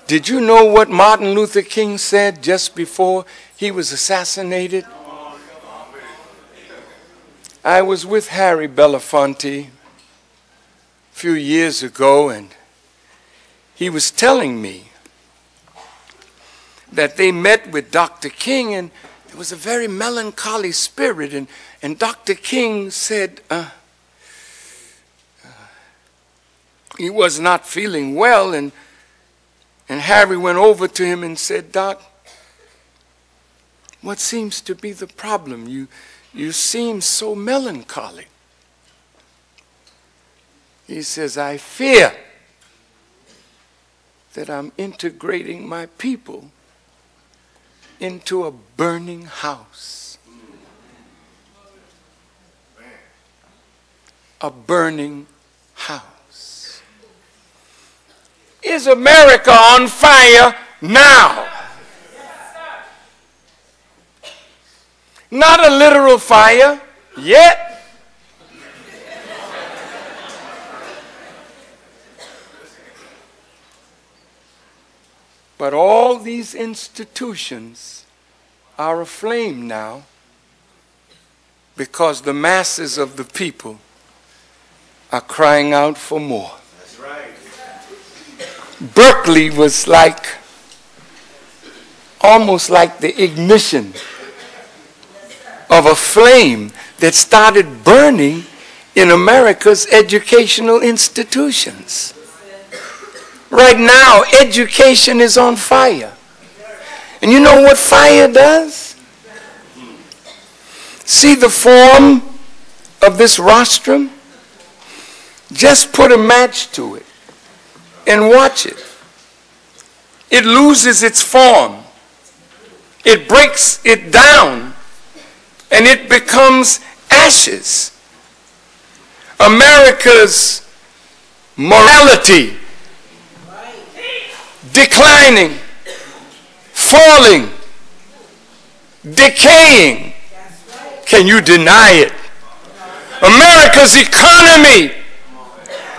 Did you know what Martin Luther King said just before he was assassinated? I was with Harry Belafonte a few years ago, and he was telling me that they met with Dr. King, and there was a very melancholy spirit, and Dr. King said he was not feeling well, and Harry went over to him and said, "Doc, what seems to be the problem? You seem so melancholy." He says, "I fear that I'm integrating my people into a burning house." A burning house. Is America on fire now? Not a literal fire yet. But all these institutions are aflame now because the masses of the people are crying out for more.
That's right.
Berkeley was almost like the ignition of a flame that started burning in America's educational institutions. Right now, education is on fire. And you know what fire does? See the form of this rostrum? Just put a match to it and watch it. It loses its form. It breaks it down and it becomes ashes. America's morality declining, falling, decaying. Can you deny it? America's economy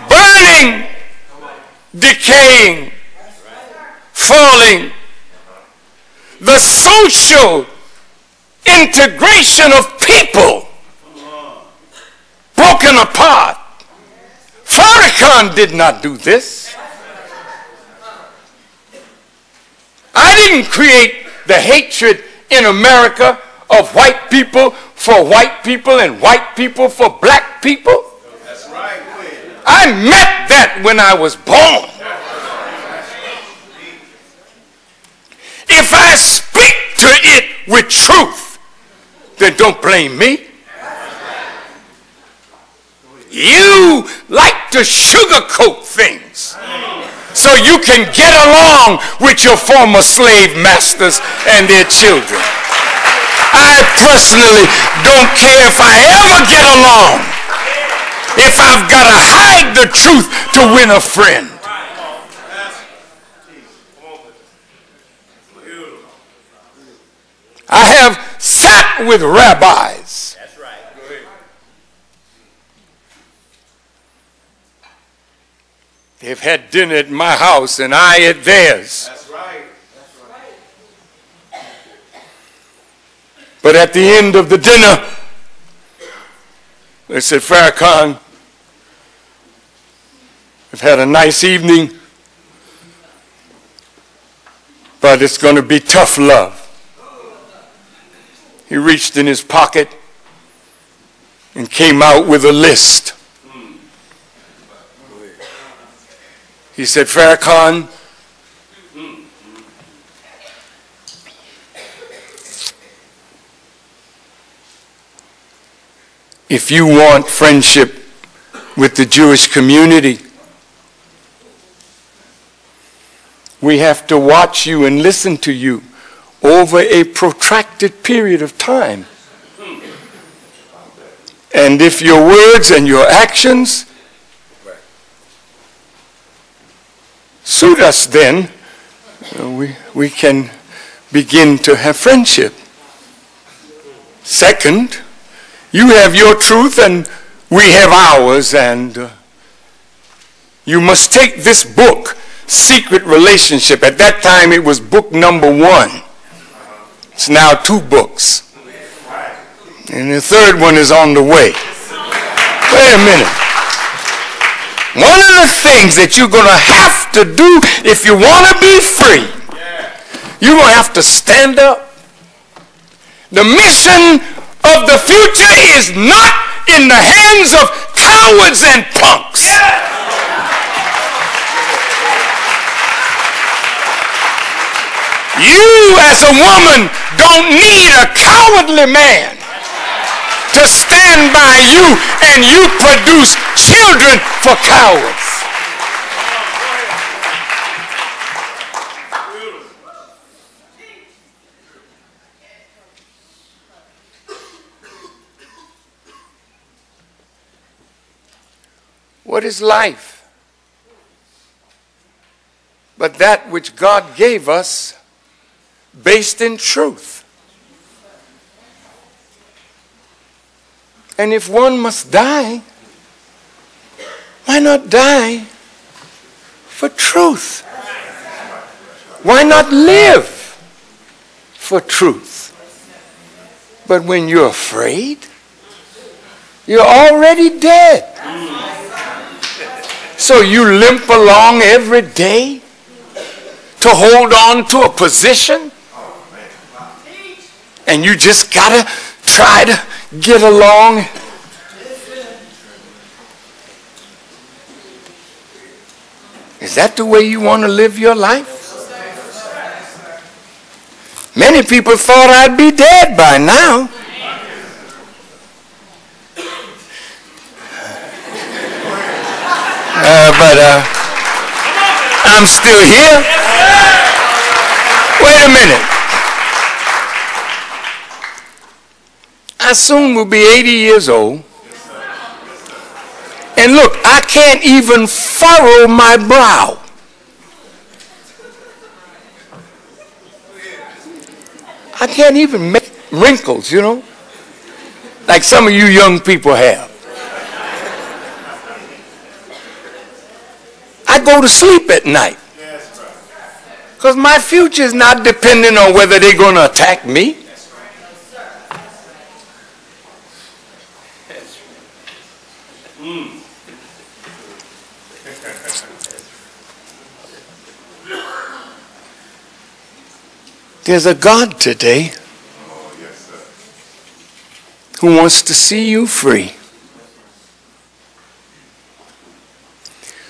burning, decaying, falling. The social integration of people broken apart. Farrakhan did not do this. I didn't create the hatred in America of white people for white people and white people for black people.
That's right.
I met that when I was born. If I speak to it with truth, then don't blame me. You like to sugarcoat things so you can get along with your former slave masters and their children. I personally don't care if I ever get along, if I've got to hide the truth to win a friend. I have sat with rabbis.
That's right.
They've had dinner at my house and I at theirs.
That's right.
But at the end of the dinner, they said, "Farrakhan, we've had a nice evening, but it's going to be tough love." He reached in his pocket and came out with a list. He said, "Farrakhan, if you want friendship with the Jewish community, we have to watch you and listen to you over a protracted period of time. And if your words and your actions suit us, then we can begin to have friendship. Second, you have your truth and we have ours, and you must take this book, Secret Relationship. At that time it was book number 1. It's now 2 books. And the third one is on the way. Wait a minute. One of the things that you're going to have to do if you want to be free, you're going to have to stand up. The mission of the future is not in the hands of cowards and punks. You as a woman don't need a cowardly man to stand by you, and you produce children for cowards. What is life but that which God gave us based in truth? And if one must die, why not die for truth? Why not live for truth? But when you're afraid, you're already dead. So you limp along every day to hold on to a position, and you just gotta try to get along. Is that the way you want to live your life? Many people thought I'd be dead by now. But I'm still here. Wait a minute. I soon will be 80 years old. And look, I can't even furrow my brow. I can't even make wrinkles, you know, like some of you young people have. I go to sleep at night because my future is not dependent on whether they're going to attack me. There's a God today who wants to see you free.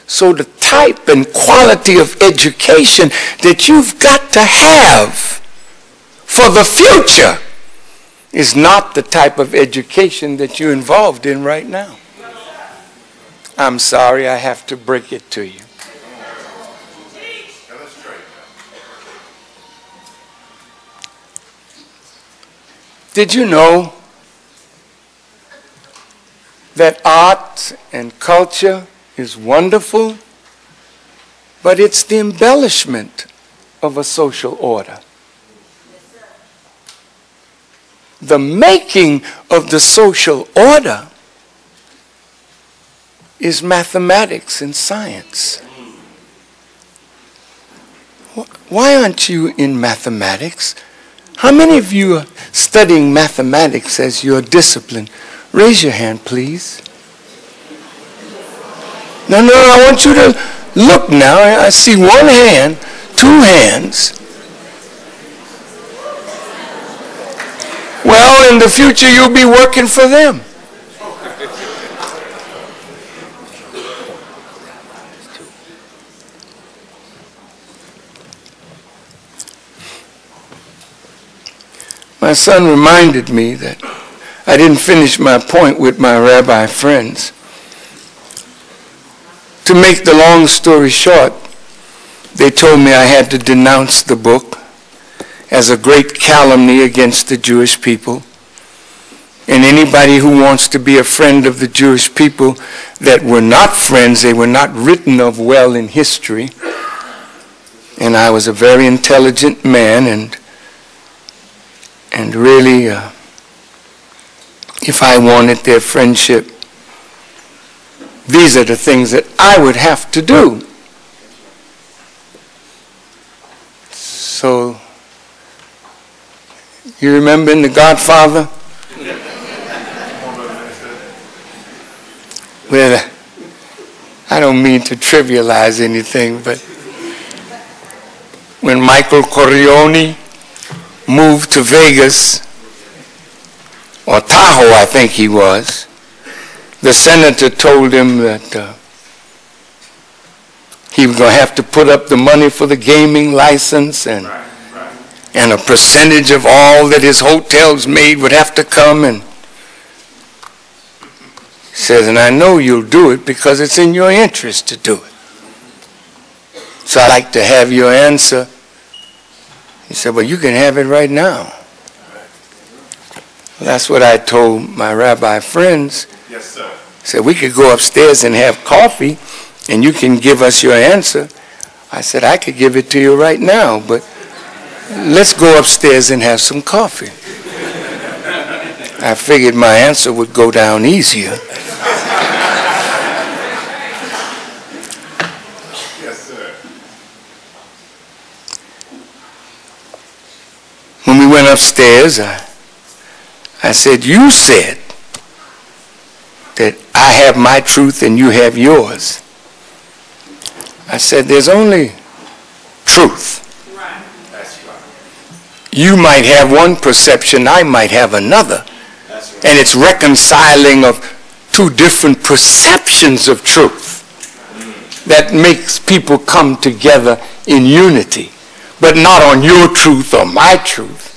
So the type and quality of education that you've got to have for the future is not the type of education that you're involved in right now. I'm sorry, I have to break it to you. Did you know that art and culture is wonderful, but it's the embellishment of a social order? The making of the social order is mathematics and science. Why aren't you in mathematics? How many of you are studying mathematics as your discipline? Raise your hand, please. No, I want you to look now. I see one hand, 2 hands. Well, in the future, you'll be working for them. My son reminded me that I didn't finish my point with my rabbi friends. To make the long story short, they told me I had to denounce the book as a great calumny against the Jewish people. And anybody who wants to be a friend of the Jewish people that were not friends, they were not written of well in history, And I was a very intelligent man, and really, if I wanted their friendship, these are the things that I would have to do. So, you remember in The Godfather? Well, I don't mean to trivialize anything, but when Michael Corleone moved to Vegas, or Tahoe, I think he was, the senator told him that he was going to have to put up the money for the gaming license, and a percentage of all that his hotels made would have to come. And he says, and I know you'll do it because it's in your interest to do it. So I'd like to have your answer. He said, well, you can have it right now. Well, that's what I told my rabbi friends.
Yes, sir.
I said, we could go upstairs and have coffee, and you can give us your answer. I said, I could give it to you right now, but let's go upstairs and have some coffee. I figured my answer would go down easier.
Yes, sir.
When we went upstairs, I said, you said that I have my truth and you have yours. I said, there's only truth.
Right. That's right.
You might have one perception, I might have another.
That's right.
And it's reconciling of two different perceptions of truth that makes people come together in unity, but not on your truth or my truth.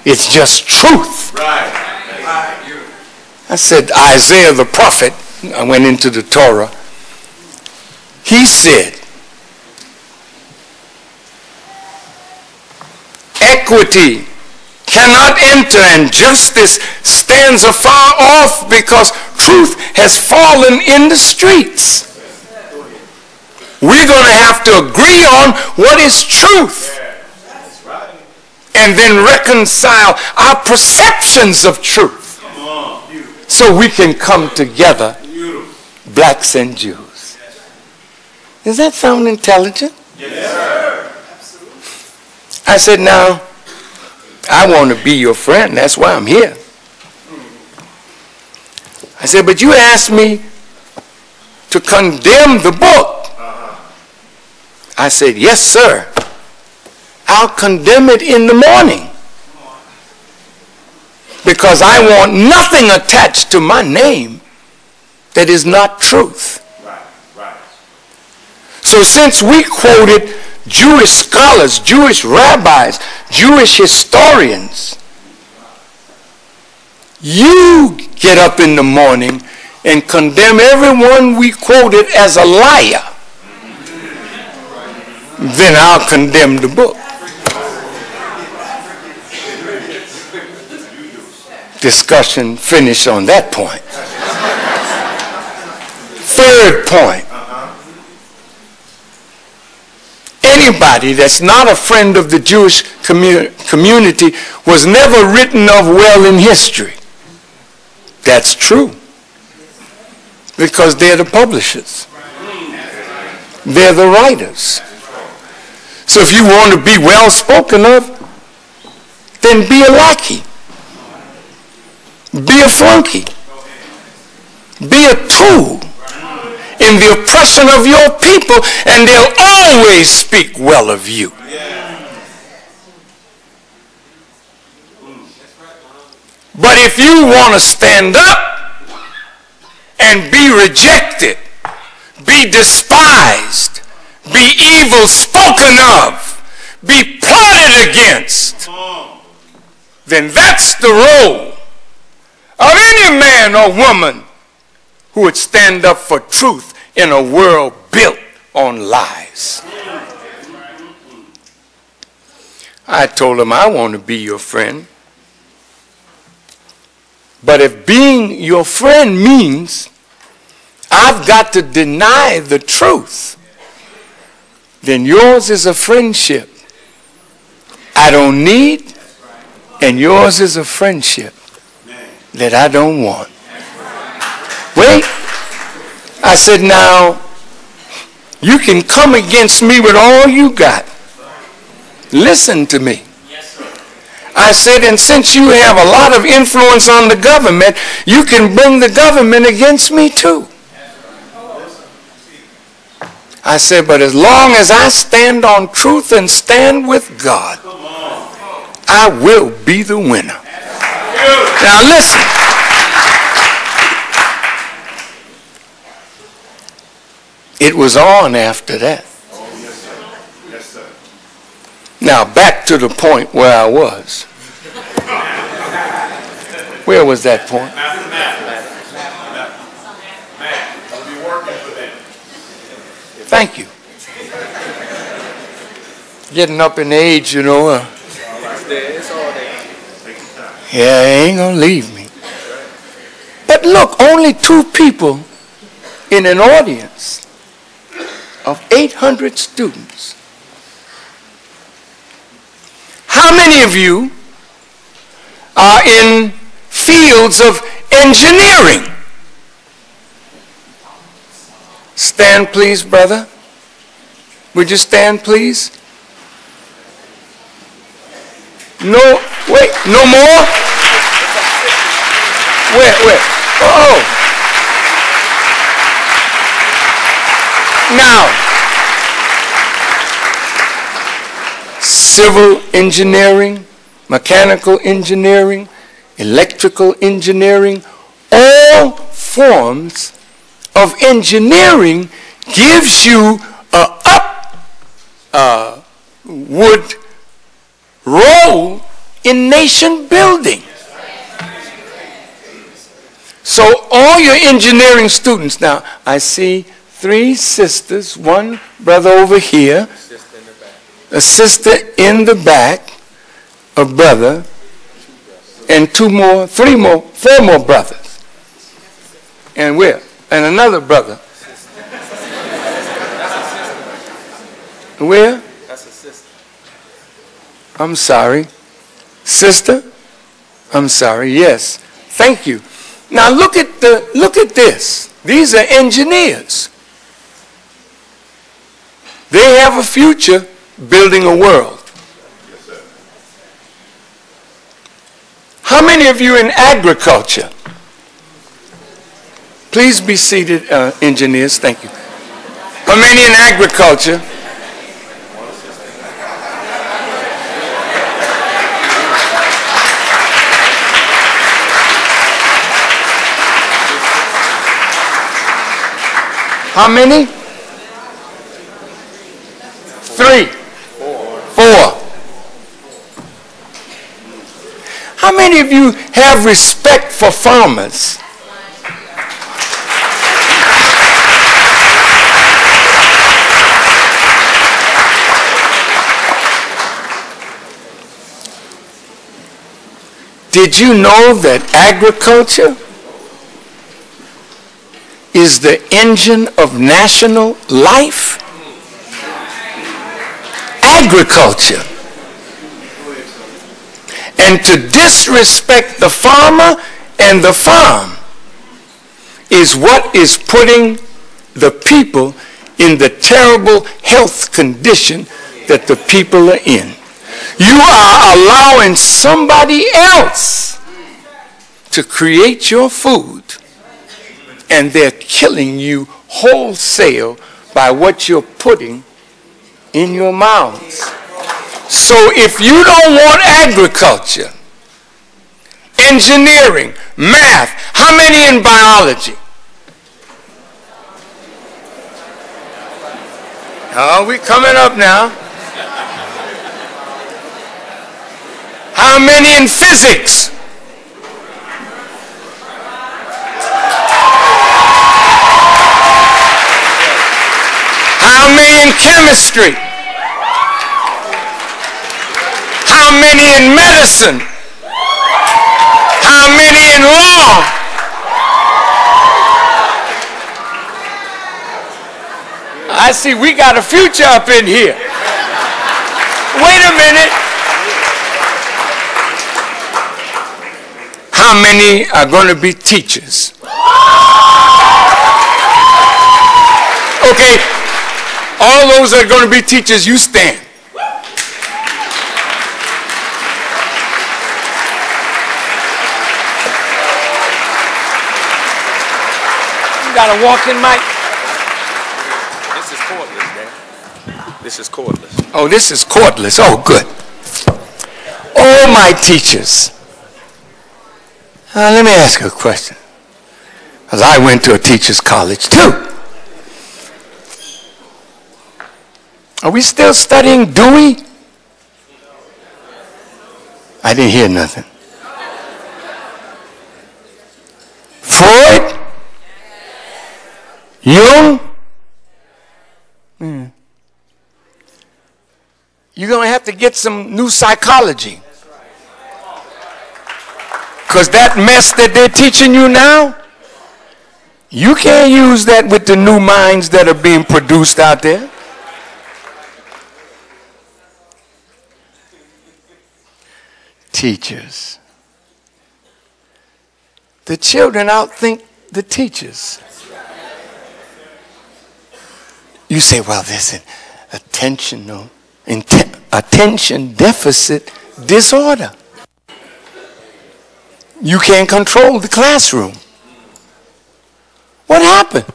It's just truth.
Right.
I said, Isaiah the prophet, I went into the Torah, he said, equity cannot enter and justice stands afar off because truth has fallen in the streets. We're going to have to agree on what is truth and then reconcile our perceptions of truth so we can come together, blacks and Jews. Does that sound intelligent?
Yes, sir.
I said, now, I want to be your friend. That's why I'm here. I said, but you asked me to condemn the book. I said, yes, sir. I'll condemn it in the morning. Because I want nothing attached to my name that is not truth.
Right, right.
So since we quoted Jewish scholars, Jewish rabbis, Jewish historians, you get up in the morning and condemn everyone we quoted as a liar. Then I'll condemn the book. Discussion finished on that point. Third point. Anybody that's not a friend of the Jewish community was never written of well in history. That's true. Because they're the publishers. They're the writers. So if you want to be well spoken of, then be a lackey. Be a flunky. Be a tool in the oppression of your people, and they'll always speak well of you. But if you want to stand up and be rejected, be despised, be evil spoken of, be plotted against, then that's the role of any man or woman who would stand up for truth in a world built on lies. I told him, I want to be your friend. But if being your friend means I've got to deny the truth, then yours is a friendship I don't need, and yours is a friendship that I don't want. Wait. I said, now, you can come against me with all you got. Listen to me. I said, and since you have a lot of influence on the government, you can bring the government against me too. I said, but as long as I stand on truth and stand with God, I will be the winner. Now listen. It was on after that. Now back to the point where I was. Where was that point? Thank you. Getting up in age, you know. Yeah, he ain't gonna leave me. But look, only 2 people in an audience of 800 students. How many of you are in fields of engineering? Stand, please, brother. Would you stand, please? No, wait, no more? Where? Oh. Now, civil engineering, mechanical engineering, electrical engineering, all forms of engineering gives you a upward role in nation building. So all your engineering students, now I see 3 sisters, 1 brother over here, a sister in the back, a brother, and 2 more, 3 more, 4 more brothers. And where? And another brother. Where?
That's a sister.
I'm sorry. Sister? I'm sorry. Yes. Thank you. Now look at this. These are engineers. They have a future building a world. How many of you in agriculture? Please be seated, engineers. Thank you. How many in agriculture? How many? 3. 4. How many of you have respect for farmers? Did you know that agriculture is the engine of national life? Agriculture. And to disrespect the farmer and the farm is what is putting the people in the terrible health condition that the people are in. You are allowing somebody else to create your food, and they're killing you wholesale by what you're putting in your mouths. So if you don't want agriculture, engineering, math, how many in biology? Oh, we're coming up now. How many in physics? How many in chemistry? How many in medicine? How many in law? I I see we got a future up in here. Wait a minute. How many are going to be teachers? Okay, all those that are going to be teachers, you stand. You got a walking mic?
This is cordless, man. This is cordless.
Oh, this is cordless. Oh, good. All my teachers. Let me ask you a question. Because I went to a teacher's college too. Are we still studying Dewey? I didn't hear nothing. Freud? Jung? You're going to have to get some new psychology. Because that mess that they're teaching you now, you can't use that with the new minds that are being produced out there. Teachers. The children outthink the teachers. You say, well, there's an attention deficit disorder. You can't control the classroom. What happened?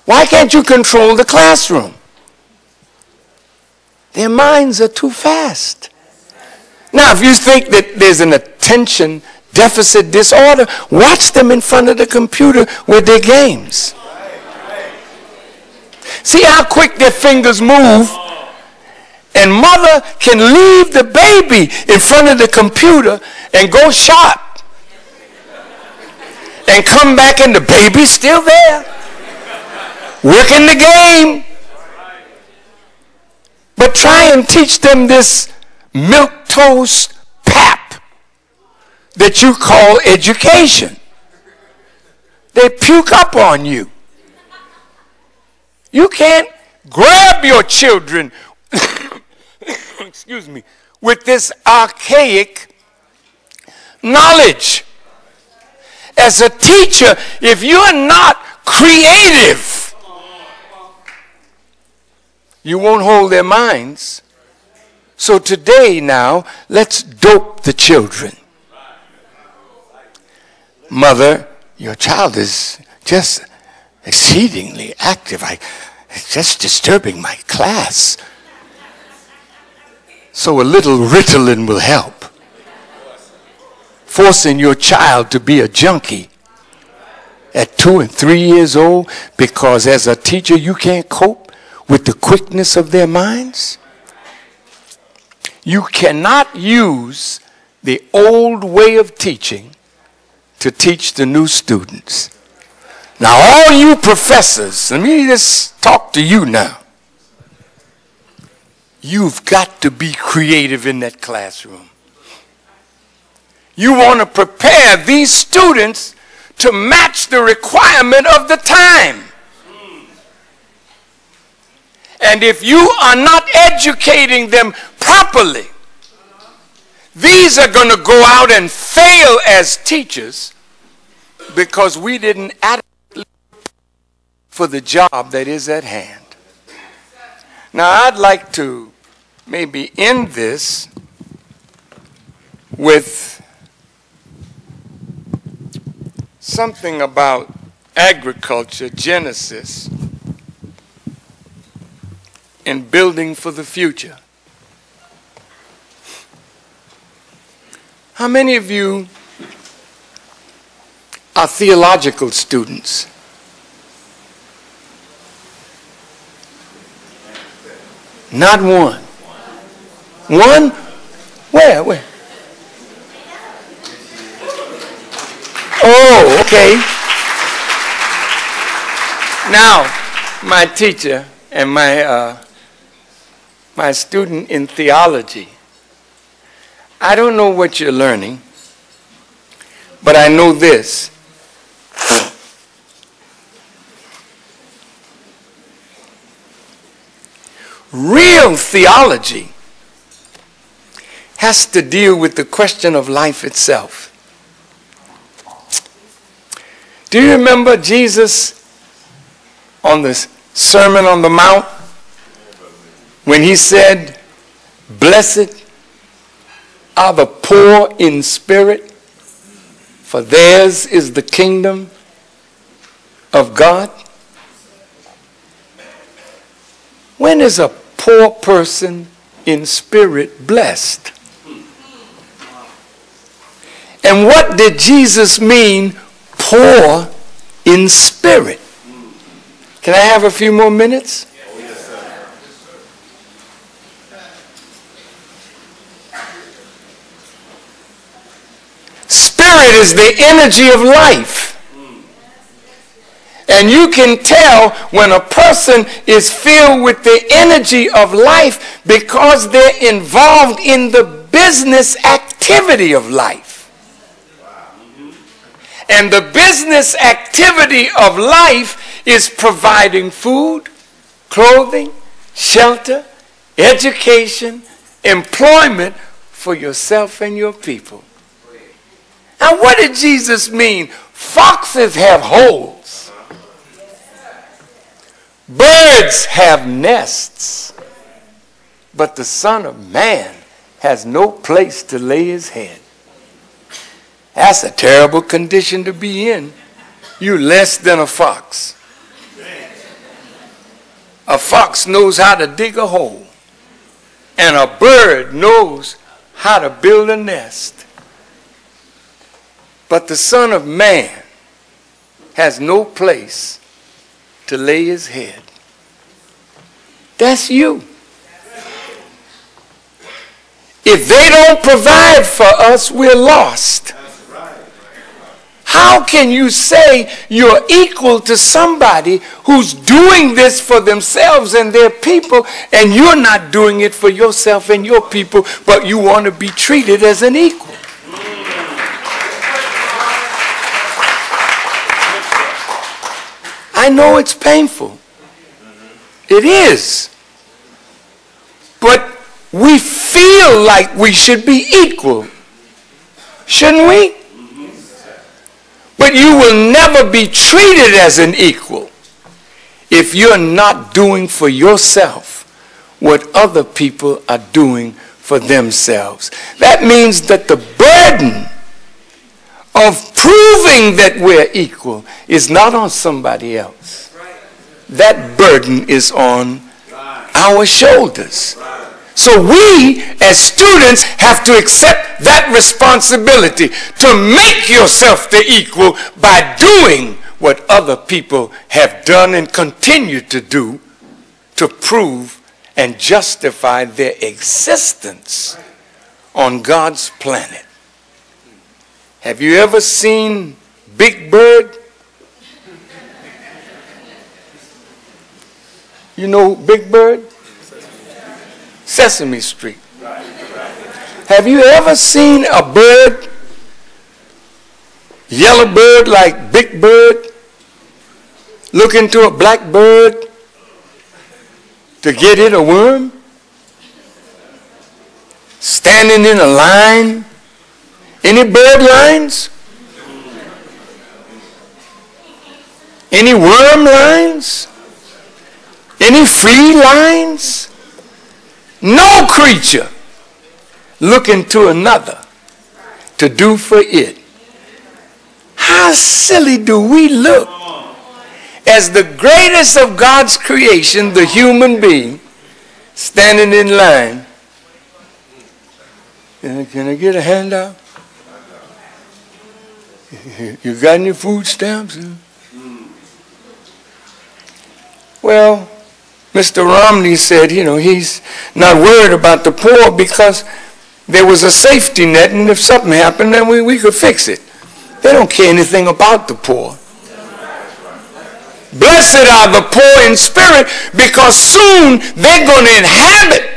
Why can't you control the classroom? Their minds are too fast. Now, if you think that there's an attention deficit disorder, watch them in front of the computer with their games. See how quick their fingers move, and mother can leave the baby in front of the computer and go shop and come back and the baby's still there working the game. But try and teach them this milquetoast pap that you call education. They puke up on you. You can't grab your children excuse me, with this archaic knowledge. As a teacher, if you're not creative, you won't hold their minds. So today now, let's dope the children. Mother, your child is just exceedingly active. It's just disturbing my class. So a little Ritalin will help. Forcing your child to be a junkie at 2 and 3 years old because as a teacher you can't cope with the quickness of their minds. You cannot use the old way of teaching to teach the new students. Now all you professors, let me just talk to you now. You've got to be creative in that classroom. You want to prepare these students to match the requirement of the time. And if you are not educating them properly, these are going to go out and fail as teachers because we didn't adequately for the job that is at hand. Now, I'd like to maybe end this with something about agriculture, Genesis, and building for the future. How many of you are theological students? Not one. One? Where? Oh, okay. Now, my teacher and my student in theology, I don't know what you're learning, but I know this. real theology has to deal with the question of life itself. Do you remember Jesus on the Sermon on the Mount when he said, "Blessed are the poor in spirit, for theirs is the kingdom of God"? When is a poor person in spirit blessed? And what did Jesus mean, poor in spirit? Can I have a few more minutes? Spirit is the energy of life. And you can tell when a person is filled with the energy of life because they're involved in the business activity of life. And the business activity of life is providing food, clothing, shelter, education, employment for yourself and your people. Now, what did Jesus mean? Foxes have holes. Birds have nests. But the Son of Man has no place to lay his head. That's a terrible condition to be in. You're less than a fox. A fox knows how to dig a hole. And a bird knows how to build a nest. But the Son of Man has no place to lay his head. That's you. If they don't provide for us, we're lost. How can you say you're equal to somebody who's doing this for themselves and their people, and you're not doing it for yourself and your people, but you want to be treated as an equal? I know it's painful. It is. But we feel like we should be equal. Shouldn't we? But you will never be treated as an equal if you're not doing for yourself what other people are doing for themselves. That means that the burden of proving that we're equal is not on somebody else. That burden is on our shoulders. So we, as students, have to accept that responsibility to make yourself the equal by doing what other people have done and continue to do to prove and justify their existence on God's planet. Have you ever seen Big Bird? You know Big Bird? Sesame Street. Have you ever seen a bird, yellow bird like Big Bird, look into a black bird to get it a worm? Standing in a line? Any bird lines? Any worm lines? Any flea lines? No creature looking to another to do for it. How silly do we look as the greatest of God's creation, the human being, standing in line. Can I get a handout? You got any food stamps? Well, Mr. Romney said, he's not worried about the poor because there was a safety net, and if something happened, then we could fix it. They don't care anything about the poor. Blessed are the poor in spirit, because soon they're going to inhabit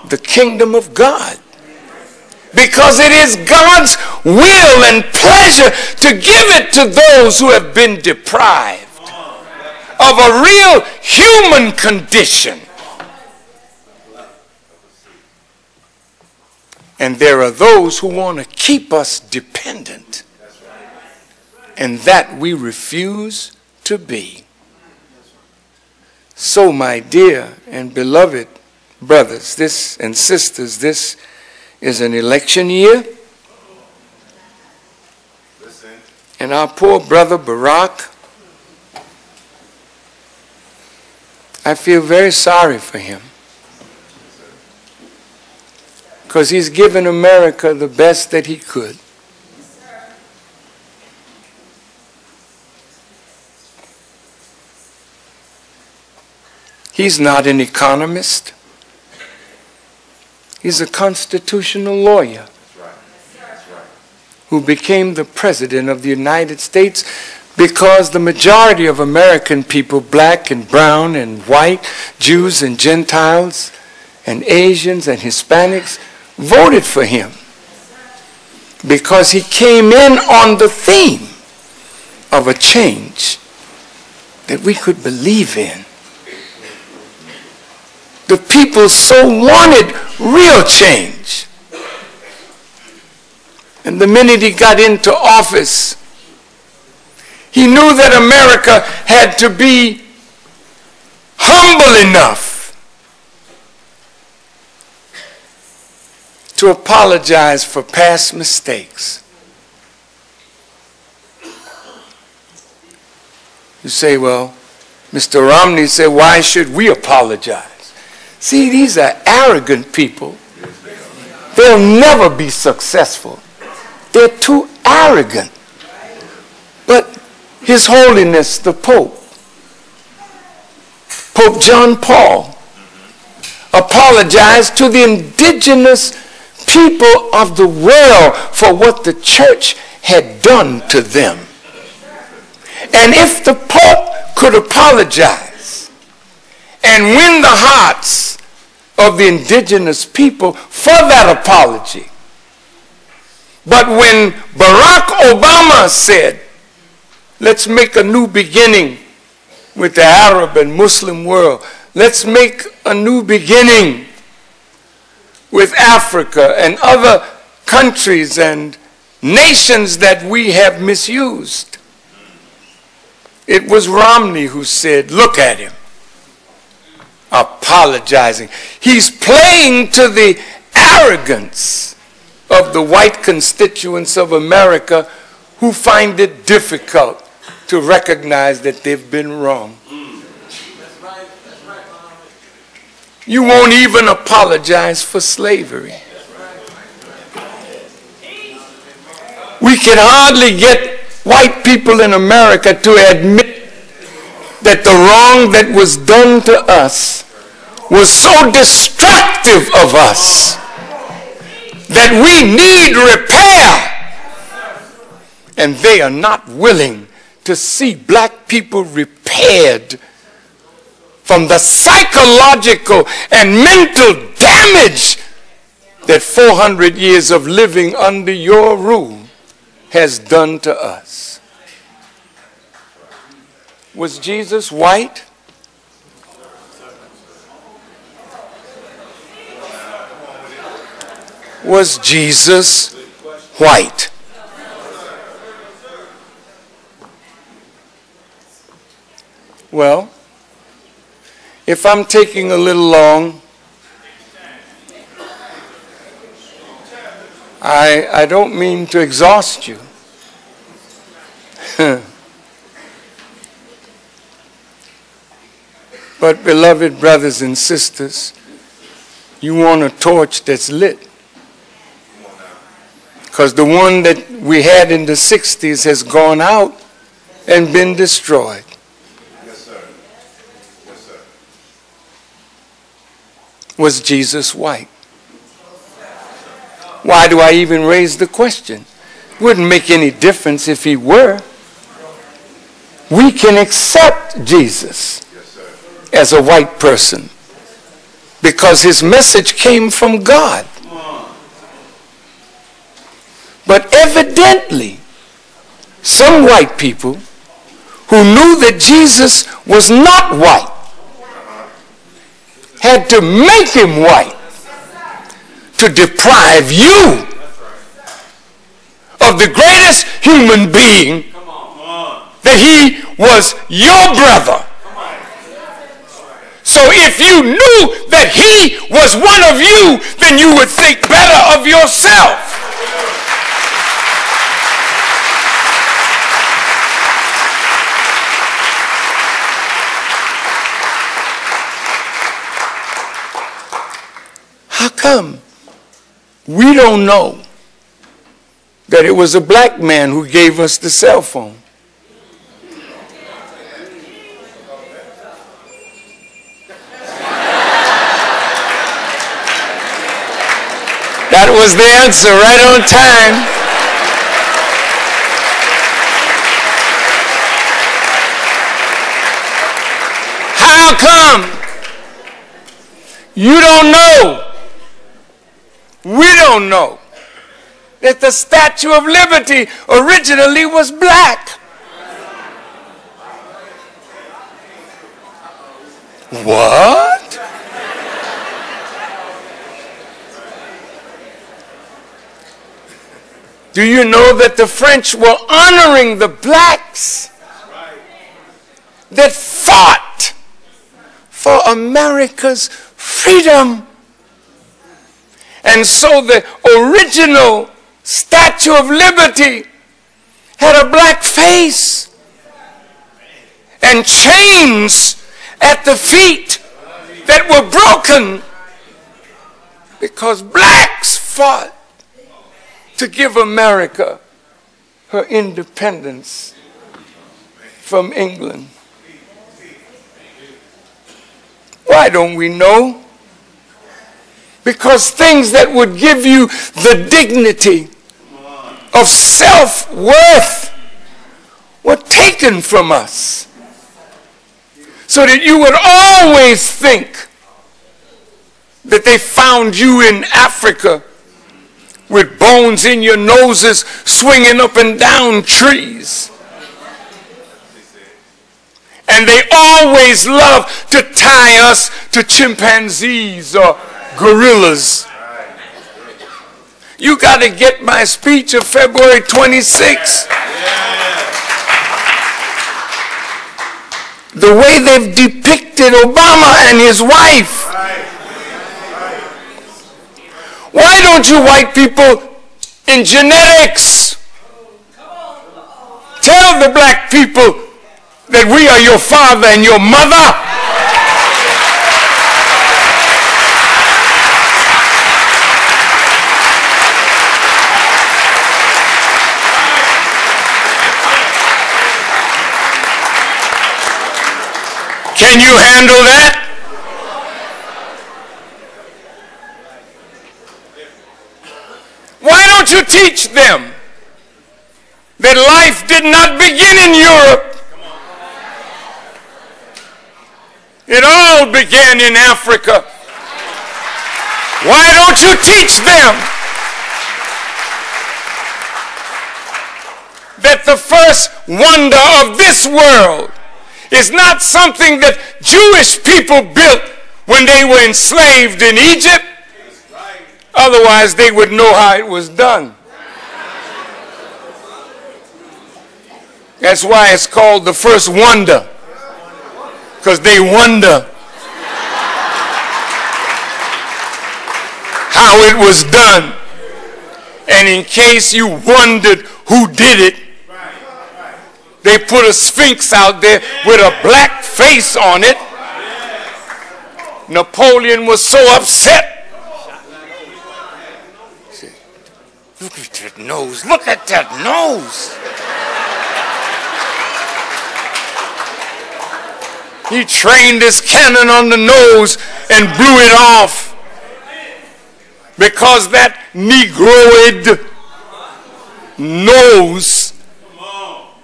the kingdom of God. Because it is God's will and pleasure to give it to those who have been deprived of a real human condition And there are those who want to keep us dependent. And that we refuse to be. So, my dear and beloved brothers and sisters, this is an election year. And our poor brother Barack, I feel very sorry for him. Because he's given America the best that he could. He's not an economist. He's a constitutional lawyer who became the president of the United States because the majority of American people, black and brown and white, Jews and Gentiles and Asians and Hispanics, voted for him because he came in on the theme of a change that we could believe in. The people so wanted real change. And the minute he got into office, he knew that America had to be humble enough to apologize for past mistakes. You say, well, Mr. Romney said, why should we apologize? See, these are arrogant people. They'll never be successful. They're too arrogant. But His Holiness, the Pope, Pope John Paul, apologized to the indigenous people of the world for what the church had done to them. And if the Pope could apologize and win the hearts of the indigenous people for that apology, but when Barack Obama said, let's make a new beginning with the Arab and Muslim world, let's make a new beginning with Africa and other countries and nations that we have misused, it was Romney who said, look at him, apologizing. He's playing to the arrogance of the white constituents of America who find it difficult to recognize that they've been wrong. You won't even apologize for slavery. We can hardly get white people in America to admit that the wrong that was done to us was so destructive of us that we need repair. And they are not willing to see black people repaired from the psychological and mental damage that 400 years of living under your rule has done to us. Was Jesus white? Was Jesus white? Well, if I'm taking a little long, I don't mean to exhaust you. But beloved brothers and sisters, you want a torch that's lit. Because the one that we had in the 60s has gone out and been destroyed.
Yes, sir. Yes, sir.
Was Jesus white? Why do I even raise the question? Wouldn't make any difference if he were. We can accept Jesus as a white person because his message came from God. But evidently, some white people who knew that Jesus was not white had to make him white to deprive you of the greatest human being, that he was your brother. So if you knew that he was one of you, then you would think better of yourself. How come we don't know that it was a black man who gave us the cell phone? That was the answer, right on time. How come you don't know, we don't know, that the Statue of Liberty originally was black? What? Do you know that the French were honoring the blacks that fought for America's freedom? And so the original Statue of Liberty had a black face and chains at the feet that were broken because blacks fought to give America her independence from England. Why don't we know? Because things that would give you the dignity of self-worth were taken from us, so that you would always think that they found you in Africa with bones in your noses swinging up and down trees. And they always love to tie us to chimpanzees or gorillas. You got to get my speech of February 26th. The way they've depicted Obama and his wife. Why don't you white people in genetics tell the black people that we are your father and your mother? Can you handle that? Why don't you teach them that life did not begin in Europe? It all began in Africa. Why don't you teach them that the first wonder of this world is not something that Jewish people built when they were enslaved in Egypt? Otherwise, they would know how it was done. That's why it's called the first wonder, because they wonder how it was done. And in case you wondered who did it, they put a sphinx out there with a black face on it. Napoleon was so upset. Look at that nose. Look at that nose. He trained his cannon on the nose and blew it off because that Negroid nose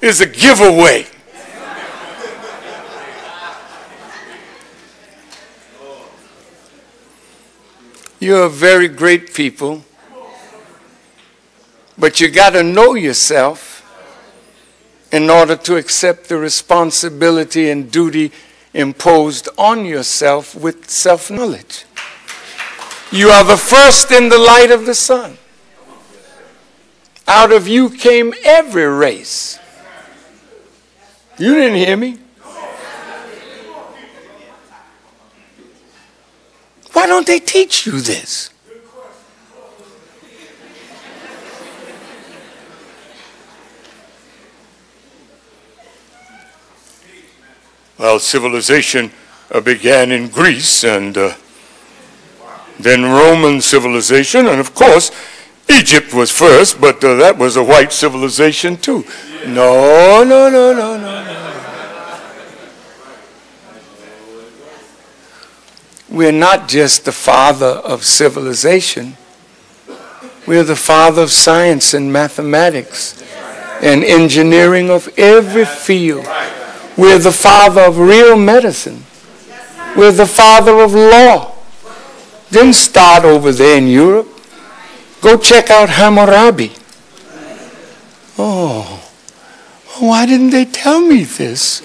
is a giveaway. You're a very great people, but you got to know yourself in order to accept the responsibility and duty imposed on yourself with self-knowledge. You are the first in the light of the sun. Out of you came every race. You didn't hear me. Why don't they teach you this? Well, civilization began in Greece, and then Roman civilization, and of course, Egypt was first, but that was a white civilization too. No, no, no, no, no, no. We're not just the father of civilization. We're the father of science and mathematics and engineering of every field. We're the father of real medicine. We're the father of law. Didn't start over there in Europe. Go check out Hammurabi. Oh, why didn't they tell me this?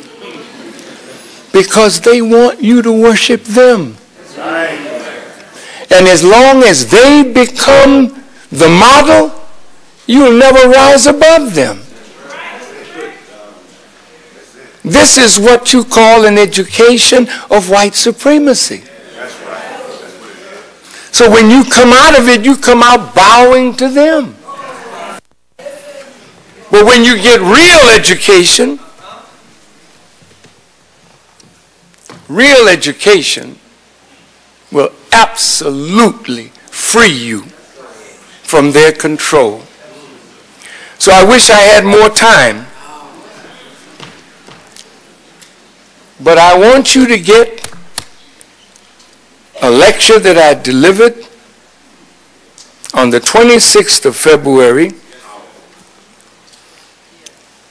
Because they want you to worship them. And as long as they become the model, you'll never rise above them. This is what you call an education of white supremacy. So when you come out of it, you come out bowing to them. But when you get real education will absolutely free you from their control. So I wish I had more time. But I want you to get a lecture that I delivered on the 26th of February.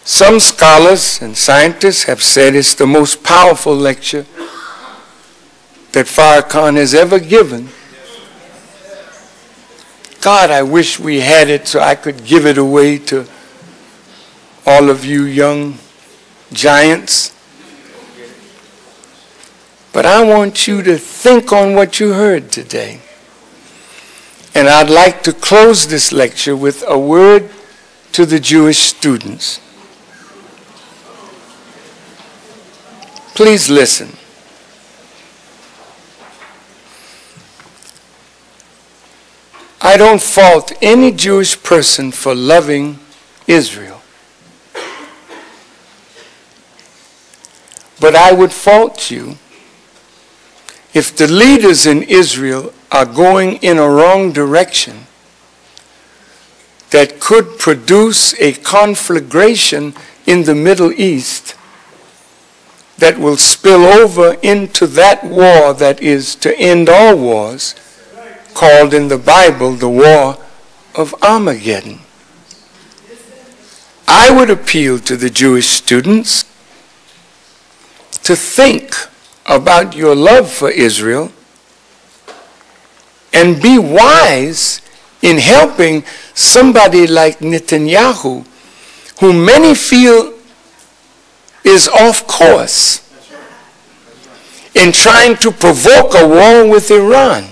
Some scholars and scientists have said it's the most powerful lecture that Farrakhan has ever given. God, I wish we had it so I could give it away to all of you young giants. But I want you to think on what you heard today. And I'd like to close this lecture with a word to the Jewish students. Please listen. I don't fault any Jewish person for loving Israel. But I would fault you if the leaders in Israel are going in a wrong direction that could produce a conflagration in the Middle East that will spill over into that war that is to end all wars, called in the Bible the War of Armageddon. I would appeal to the Jewish students to think about your love for Israel and be wise in helping somebody like Netanyahu, who many feel is off course, in trying to provoke a war with Iran.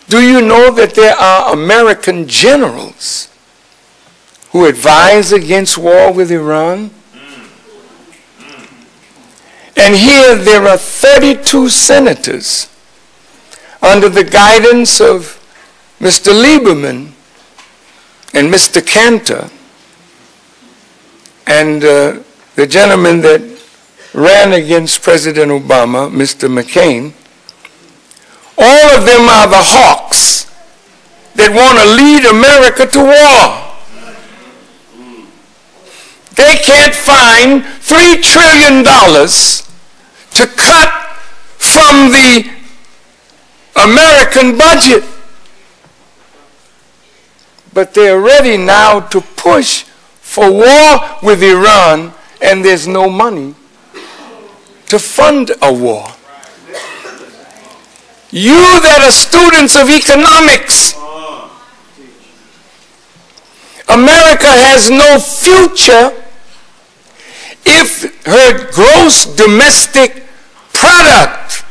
Do you know that there are American generals who advise against war with Iran? And here there are 32 senators under the guidance of Mr. Lieberman and Mr. Cantor and the gentleman that ran against President Obama, Mr. McCain. All of them are the hawks that want to lead America to war. They can't find $3 trillion to cut from the American budget. But they're ready now to push for war with Iran, and there's no money to fund a war. You that are students of economics, America has no future if her gross domestic product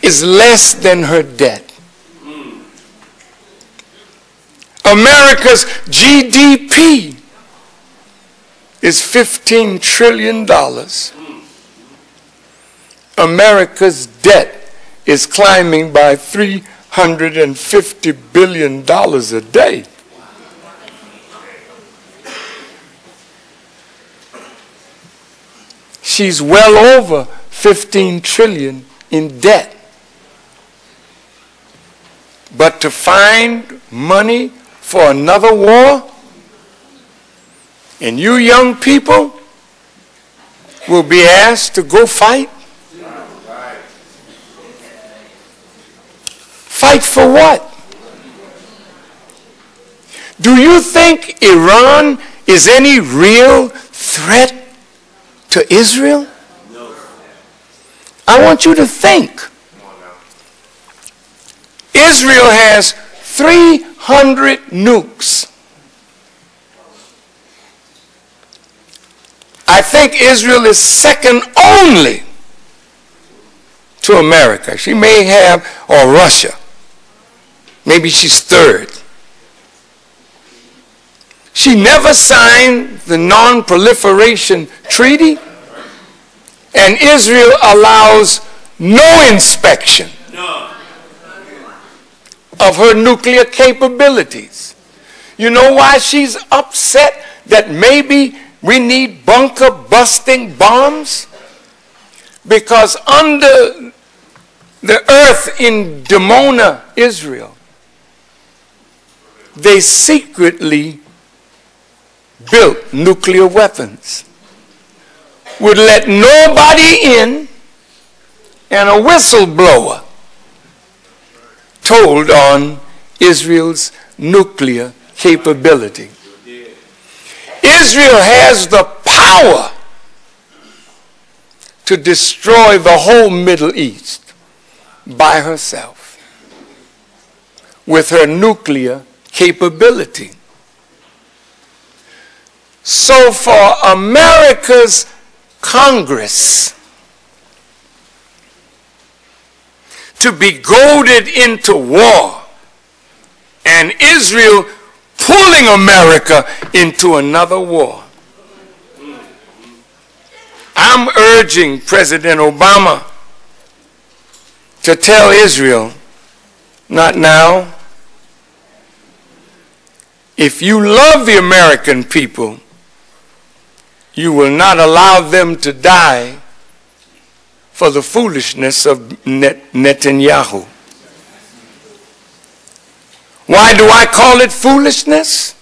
is less than her debt. America's GDP is $15 trillion. America's debt is climbing by $350 billion a day. She's well over 15 trillion in debt. But to find money for another war, and you young people will be asked to go fight? Fight for what? Do you think Iran is any real threat to Israel? No. I want you to think. Israel has 300 nukes. I think Israel is second only to America. She may have, or Russia. Maybe she's third. She never signed the non-proliferation treaty, and Israel allows no inspection of her nuclear capabilities. You know why she's upset that maybe we need bunker-busting bombs? Because under the earth in Dimona, Israel, they secretly built nuclear weapons, would let nobody in, and a whistleblower told on Israel's nuclear capability. Israel has the power to destroy the whole Middle East by herself with her nuclear capability. So for America's Congress to be goaded into war and Israel pulling America into another war, I'm urging President Obama to tell Israel, not now. If you love the American people, you will not allow them to die for the foolishness of Netanyahu. Why do I call it foolishness?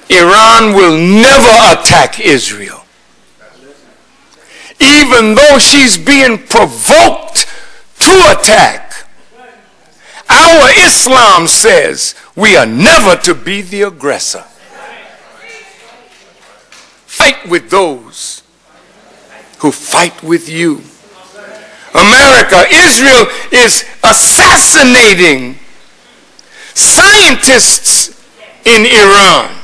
Iran will never attack Israel. Even though she's being provoked to attack, our Islam says we are never to be the aggressor. Fight with those who fight with you. America, Israel is assassinating scientists in Iran.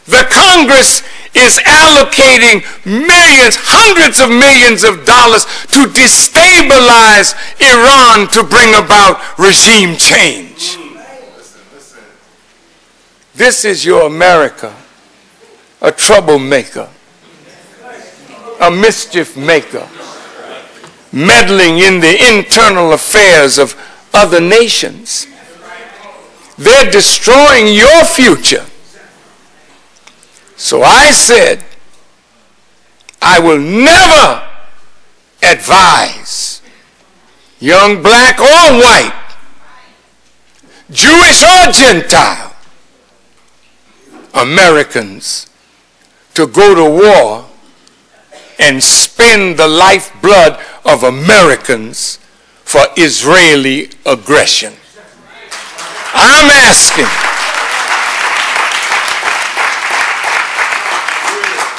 The Congress is allocating millions, hundreds of millions of dollars to destabilize Iran to bring about regime change. This is your America, a troublemaker, a mischief maker, meddling in the internal affairs of other nations. They're destroying your future. So I said, I will never advise young black or white, Jewish or Gentile, Americans to go to war and spend the lifeblood of Americans for Israeli aggression. I'm asking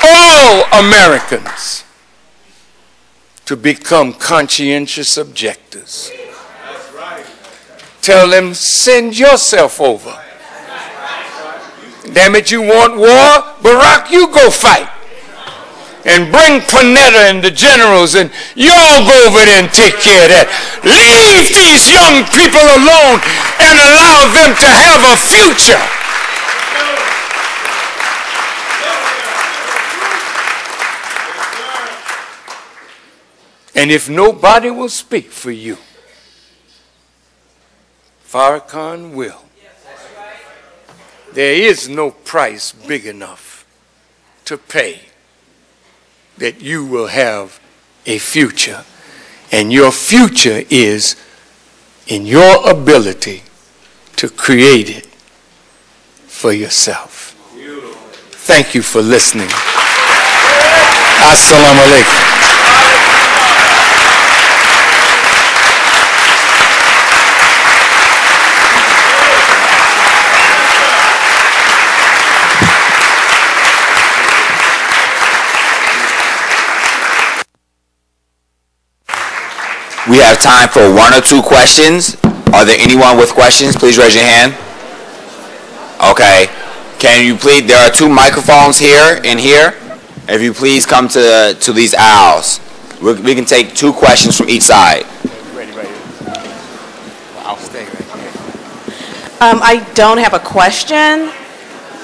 all Americans to become conscientious objectors. Tell them, send yourself over. Damn it, you want war, Barack, you go fight. And bring Panetta and the generals, and you all go over there and take care of that. Leave these young people alone and allow them to have a future. And if nobody will speak for you, Farrakhan will. There is no price big enough to pay that you will have a future. And your future is in your ability to create it for yourself. Thank you for listening. Assalamu alaikum.
We have time for 1 or 2 questions. Are there anyone with questions? Please raise your hand. Okay. Can you please, there are 2 microphones here and here. If you please come to these aisles. We can take 2 questions from each side.
Ready. I'll stay right here.
I don't have a question.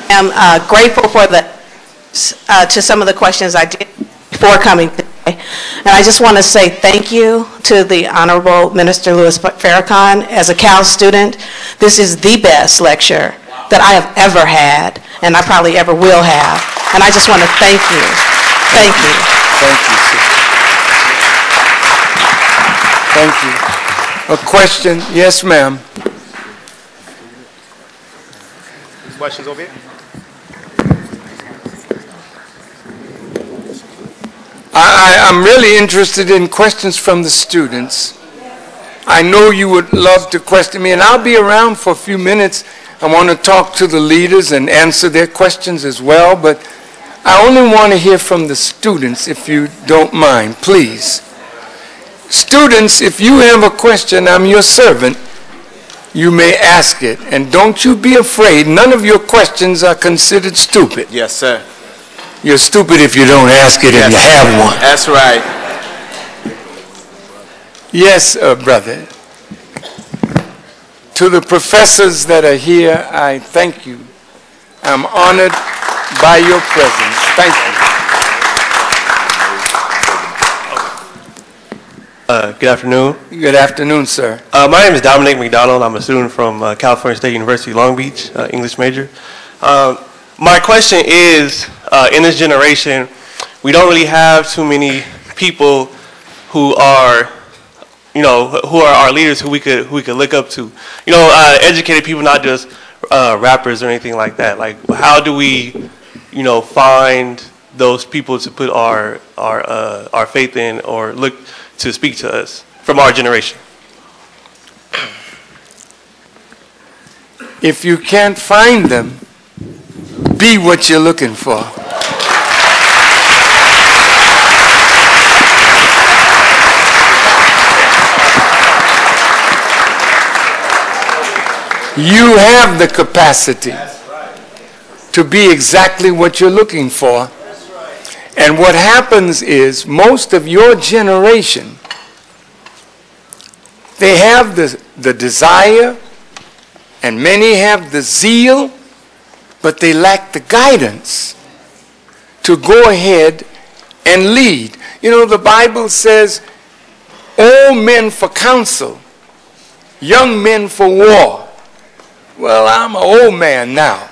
I'm grateful for to some of the questions I did before coming today. And I just want to say thank you to the Honorable Minister Louis Farrakhan. As a Cal student, this is the best lecture that I have ever had, and I probably ever will have. And I just want to thank you. Thank you.
Thank you, sister. Thank you. A question? Yes, ma'am.
Questions over here?
I'm really interested in questions from the students. I know you would love to question me, and I'll be around for a few minutes. I want to talk to the leaders and answer their questions as well, but I only want to hear from the students, if you don't mind, please. Students, if you have a question, I'm your servant. You may ask it, and don't you be afraid. None of your questions are considered stupid.
Yes, sir.
You're stupid if you don't ask it and you have one.
That's right.
Yes, brother. To the professors that are here, I thank you. I'm honored by your presence. Thank you.
Good afternoon.
Good afternoon, sir.
My name is Dominic McDonald. I'm a student from California State University, Long Beach, English major. My question is, in this generation, we don't really have too many people who are, who are our leaders who we could look up to. Educated people, not just rappers or anything like that. Like, how do we, find those people to put our faith in or look to speak to us from our generation?
If you can't find them, be what you're looking for. You have the capacity to be exactly what you're looking for. And what happens is most of your generation, they have the desire, and many have the zeal, but they lack the guidance to go ahead and lead. The Bible says, old men for counsel, young men for war. Well, I'm an old man now,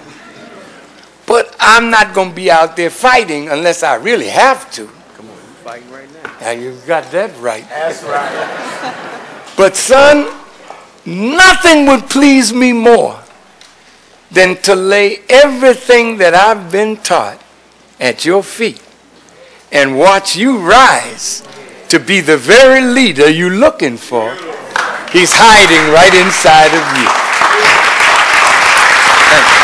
but I'm not going to be out there fighting unless I really have to.
Come on, you're fighting right now.
Now, you got that right.
That's right.
But son, nothing would please me more than to lay everything that I've been taught at your feet and watch you rise to be the very leader you're looking for. He's hiding right inside of you. Thank you.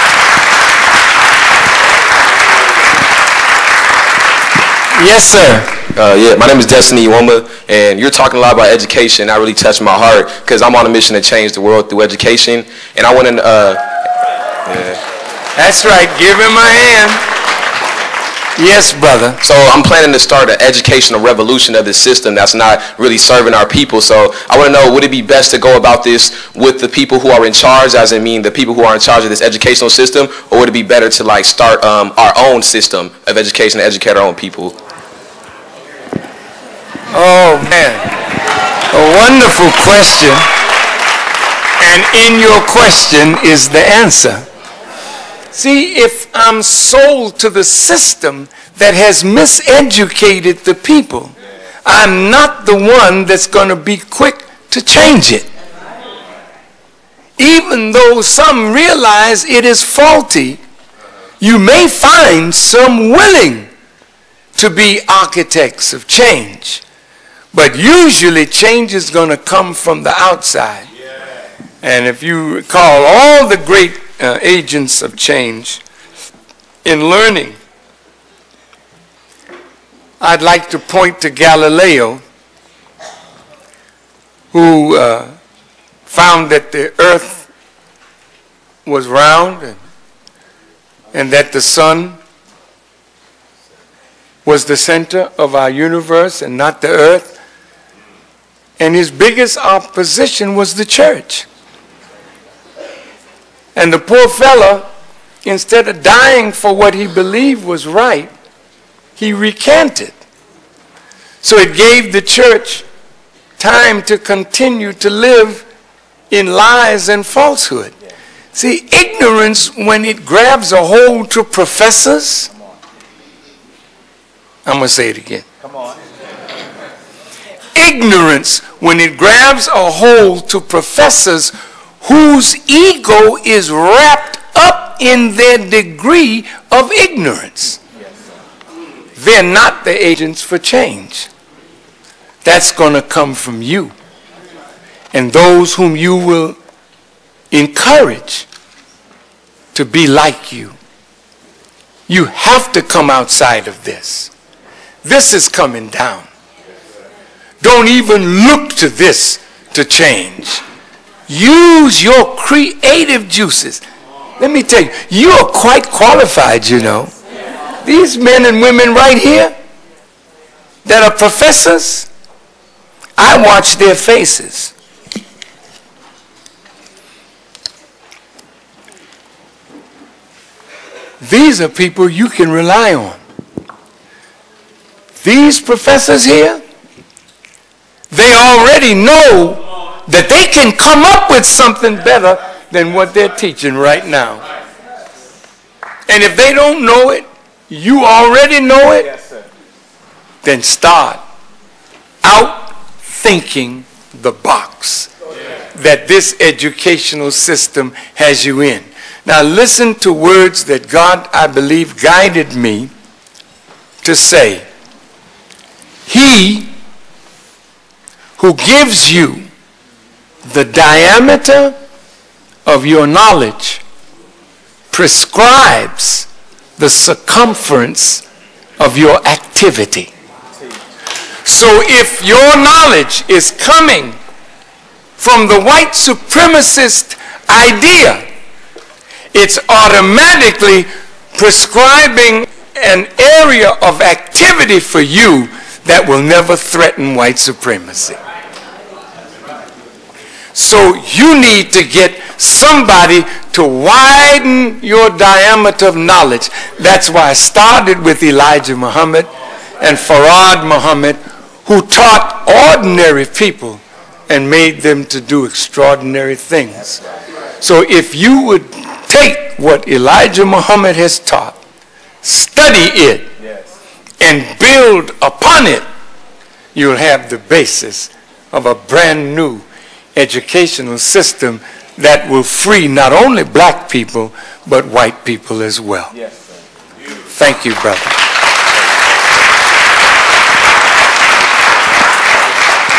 Yes, sir.
My name is Destiny Iwoma, and you're talking a lot about education. That really touched my heart because I'm on a mission to change the world through education. And I want to,
That's right. Give him a hand. Yes, brother.
So I'm planning to start an educational revolution of this system that's not really serving our people. So I want to know, would it be best to go about this with the people who are in charge, as in mean the people who are in charge of this educational system, or would it be better to like start our own system of education to educate our own people?
Oh, man. A wonderful question. And in your question is the answer. See, if I'm sold to the system that has miseducated the people, I'm not the one that's going to be quick to change it. Even though some realize it is faulty, you may find some willing to be architects of change. But usually change is going to come from the outside. And if you recall, all the great agents of change in learning, I'd like to point to Galileo, who found that the earth was round and that the sun was the center of our universe and not the earth. And his biggest opposition was the church. And the poor fella, instead of dying for what he believed was right, he recanted. So it gave the church time to continue to live in lies and falsehood. See, ignorance, when it grabs a hold to professors, I'm going to say it again. Come on. Ignorance, when it grabs a hold to professors whose ego is wrapped up in their degree of ignorance. They're not the agents for change. That's going to come from you and those whom you will encourage to be like you. You have to come outside of this. This is coming down. Don't even look to this to change. Use your creative juices. Let me tell you, you are quite qualified, you know. These men and women right here that are professors, I watch their faces. These are people you can rely on. These professors here, they already know that they can come up with something better than what they're teaching right now. And if they don't know it, you already know it, then start out thinking the box that this educational system has you in. Now listen to words that God, I believe, guided me to say. He who gives you the diameter of your knowledge prescribes the circumference of your activity. So if your knowledge is coming from the white supremacist idea, it's automatically prescribing an area of activity for you that will never threaten white supremacy. So you need to get somebody to widen your diameter of knowledge. That's why I started with Elijah Muhammad and Farad Muhammad, who taught ordinary people and made them to do extraordinary things. So if you would take what Elijah Muhammad has taught, study it, and build upon it, you'll have the basis of a brand new educational system that will free not only black people, but white people as well. Thank you, brother.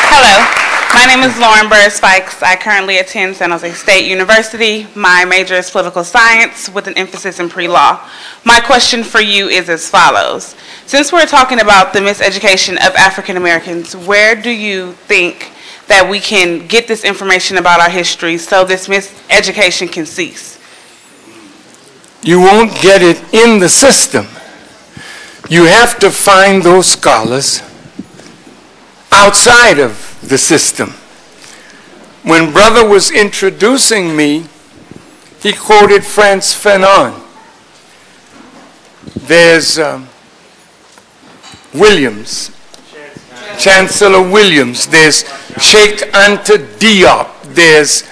Hello. My name is Lauren Bird Spikes. I currently attend San Jose State University. My major is political science with an emphasis in pre-law. My question for you is as follows. Since we're talking about the miseducation of African Americans, where do you think that we can get this information about our history so this miseducation can cease?
You won't get it in the system. You have to find those scholars outside of the system. When Brother was introducing me, he quoted Frantz Fanon. There's Williams, Chancellor Williams. There's Sheikh Anta Diop. There's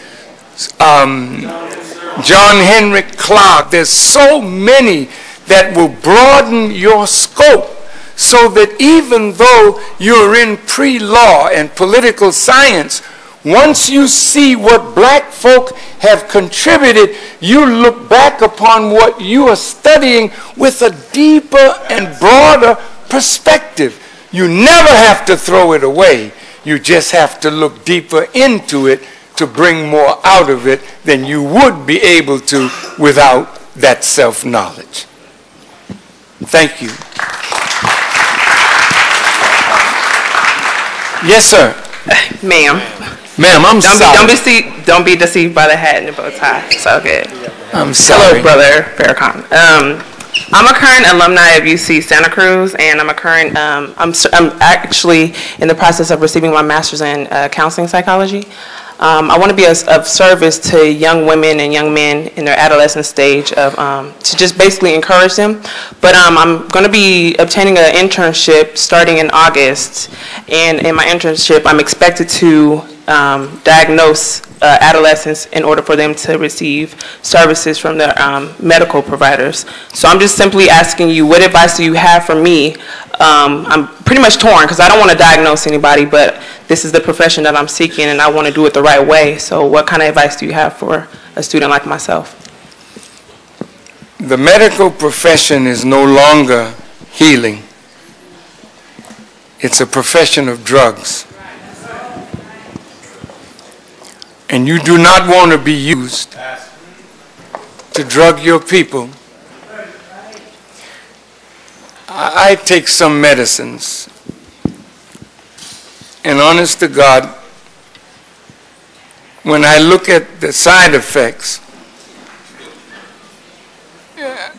John Henry Clark. There's so many that will broaden your scope so that even though you're in pre-law and political science, once you see what black folk have contributed, you look back upon what you are studying with a deeper and broader perspective. You never have to throw it away. You just have to look deeper into it to bring more out of it than you would be able to without that self-knowledge. Thank you. Yes, sir.
Ma'am.
Ma'am, I'm sorry.
Don't be deceived by the hat and the bow tie. It's all good.
I'm sorry.
Hello, Brother Farrakhan. I'm a current alumni of UC Santa Cruz, and I'm actually in the process of receiving my master's in counseling psychology. I want to be of service to young women and young men in their adolescent stage to just basically encourage them. But I'm going to be obtaining an internship starting in August, and in my internship I'm expected to diagnose adolescents in order for them to receive services from their medical providers. So I'm just simply asking you, what advice do you have for me? I'm pretty much torn because I don't want to diagnose anybody, but this is the profession that I'm seeking and I want to do it the right way. So what kind of advice do you have for a student like myself?
The medical profession is no longer healing. It's a profession of drugs. And you do not want to be used to drug your people. I take some medicines, and honest to God, when I look at the side effects,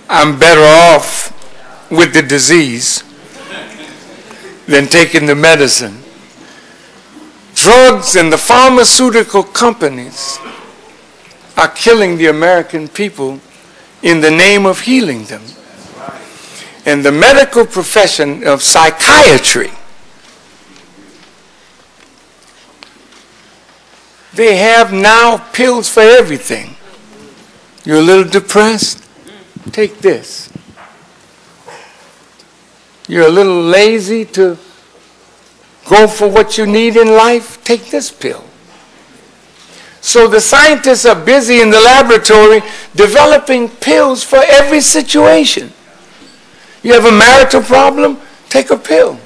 I'm better off with the disease than taking the medicine. Drugs and the pharmaceutical companies are killing the American people in the name of healing them. And the medical profession of psychiatry, they have now pills for everything. You're a little depressed? Take this. You're a little lazy to go for what you need in life? Take this pill. So the scientists are busy in the laboratory developing pills for every situation. You have a marital problem? Take a pill.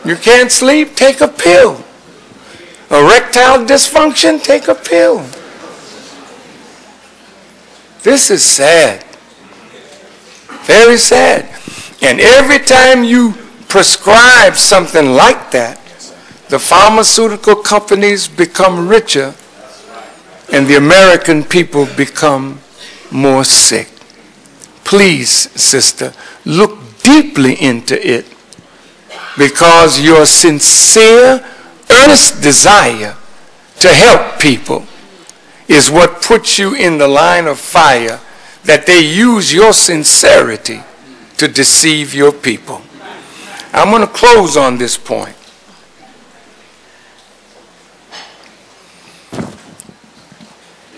You can't sleep? Take a pill. Erectile dysfunction? Take a pill. This is sad. Very sad. And every time you prescribe something like that, the pharmaceutical companies become richer and the American people become more sick. Please, sister, look deeply into it, because your sincere, earnest desire to help people is what puts you in the line of fire that they use your sincerity to deceive your people. I'm going to close on this point.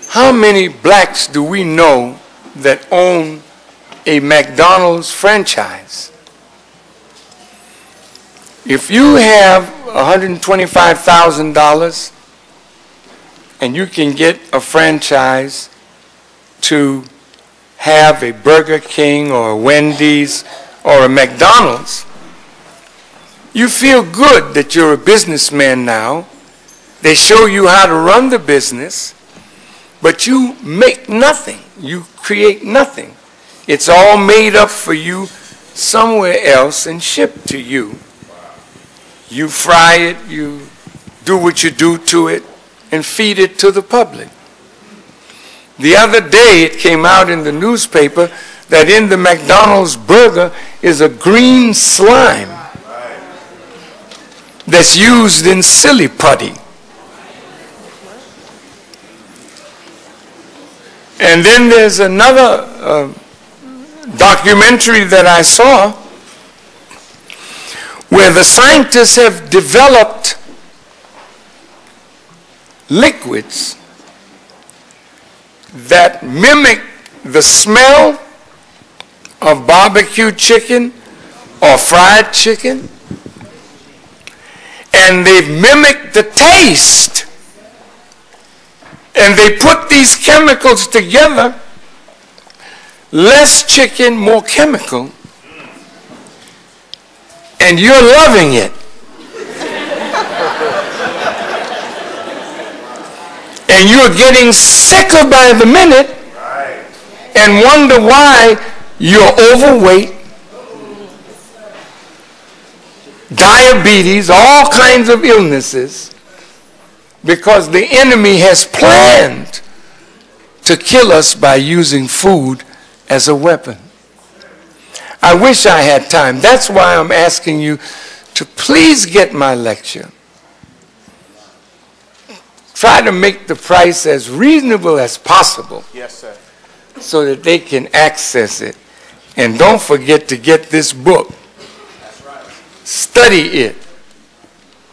How many blacks do we know that own a McDonald's franchise? If you have $125,000 and you can get a franchise to have a Burger King or a Wendy's or a McDonald's, you feel good that you're a businessman now. They show you how to run the business, but you make nothing. You create nothing. It's all made up for you somewhere else and shipped to you. You fry it, you do what you do to it, and feed it to the public. The other day it came out in the newspaper that in the McDonald's burger is a green slime that's used in silly putty. And then there's another documentary that I saw where the scientists have developed liquids that mimic the smell of barbecue chicken or fried chicken, and they've mimicked the taste, and they put these chemicals together, less chicken, more chemical, and you're loving it. And you're getting sicker by the minute and wonder why you're overweight, diabetes, all kinds of illnesses, because the enemy has planned to kill us by using food as a weapon. I wish I had time. That's why I'm asking you to please get my lecture. Try to make the price as reasonable as possible.
Yes, sir.
So that they can access it. And don't forget to get this book.
That's right.
Study it.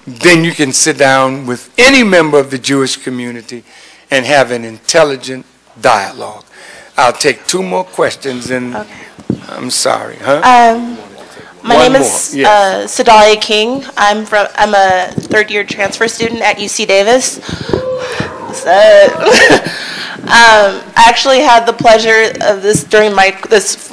Then you can sit down with any member of the Jewish community and have an intelligent dialogue. I'll take 2 more questions and okay. I'm sorry.
My name is Sedalia King. I'm a third-year transfer student at UC Davis. I actually had the pleasure of this during this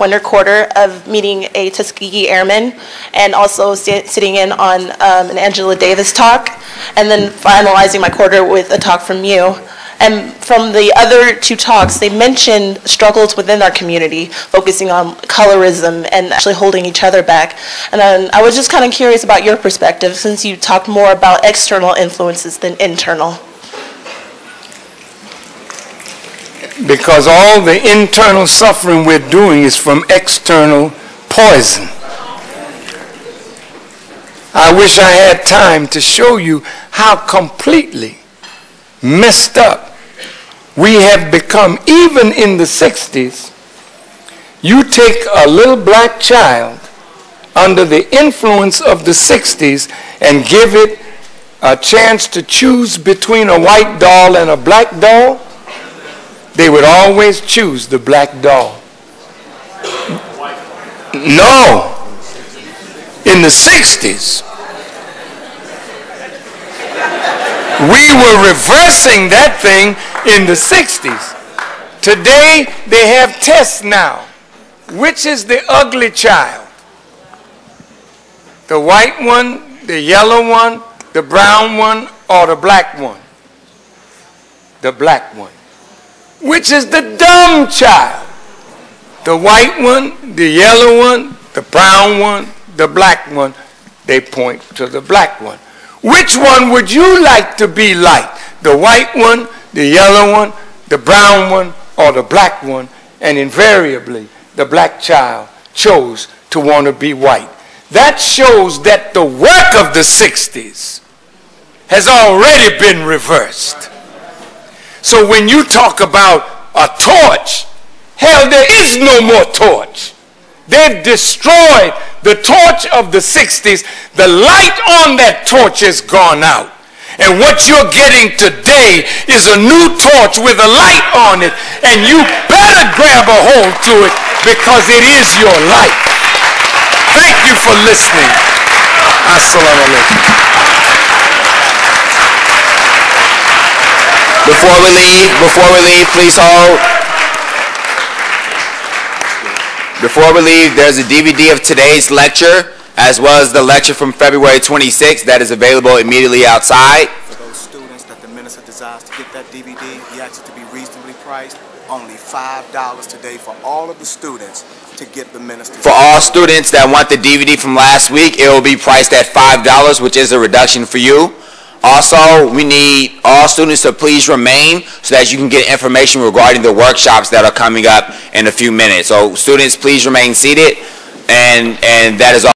winter quarter of meeting a Tuskegee Airman and also sitting in on an Angela Davis talk, and then finalizing my quarter with a talk from you. And from the other 2 talks, they mentioned struggles within our community, focusing on colorism and actually holding each other back. And I was just kind of curious about your perspective, since you talked more about external influences than internal.
Because all the internal suffering we're doing is from external poison. I wish I had time to show you how completely messed up we have become. Even in the 60s, you take a little black child under the influence of the 60s and give it a chance to choose between a white doll and a black doll, they would always choose the black doll. No, in the 60s. We were reversing that thing in the 60s. Today, they have tests now. Which is the ugly child? The white one, the yellow one, the brown one, or the black one? The black one. Which is the dumb child? The white one, the yellow one, the brown one, the black one? They point to the black one. Which one would you like to be like? The white one, the yellow one, the brown one, or the black one? And invariably, the black child chose to want to be white. That shows that the work of the 60s has already been reversed. So when you talk about a torch, hell, there is no more torch. They've destroyed the torch of the 60s. The light on that torch has gone out. And what you're getting today is a new torch with a light on it. And you better grab a hold to it, because it is your light. Thank you for listening. Assalamu alaikum.
Before we leave, please hold. Before we leave, there's a DVD of today's lecture, as well as the lecture from February 26th that is available immediately outside.
For those students that the minister desires to get that DVD, we ask it to be reasonably priced. Only $5 today for all of the students to get the minister.
For all students that want the DVD from last week, it will be priced at $5, which is a reduction for you. Also, we need all students to please remain so that you can get information regarding the workshops that are coming up in a few minutes. So students, please remain seated, and that is all.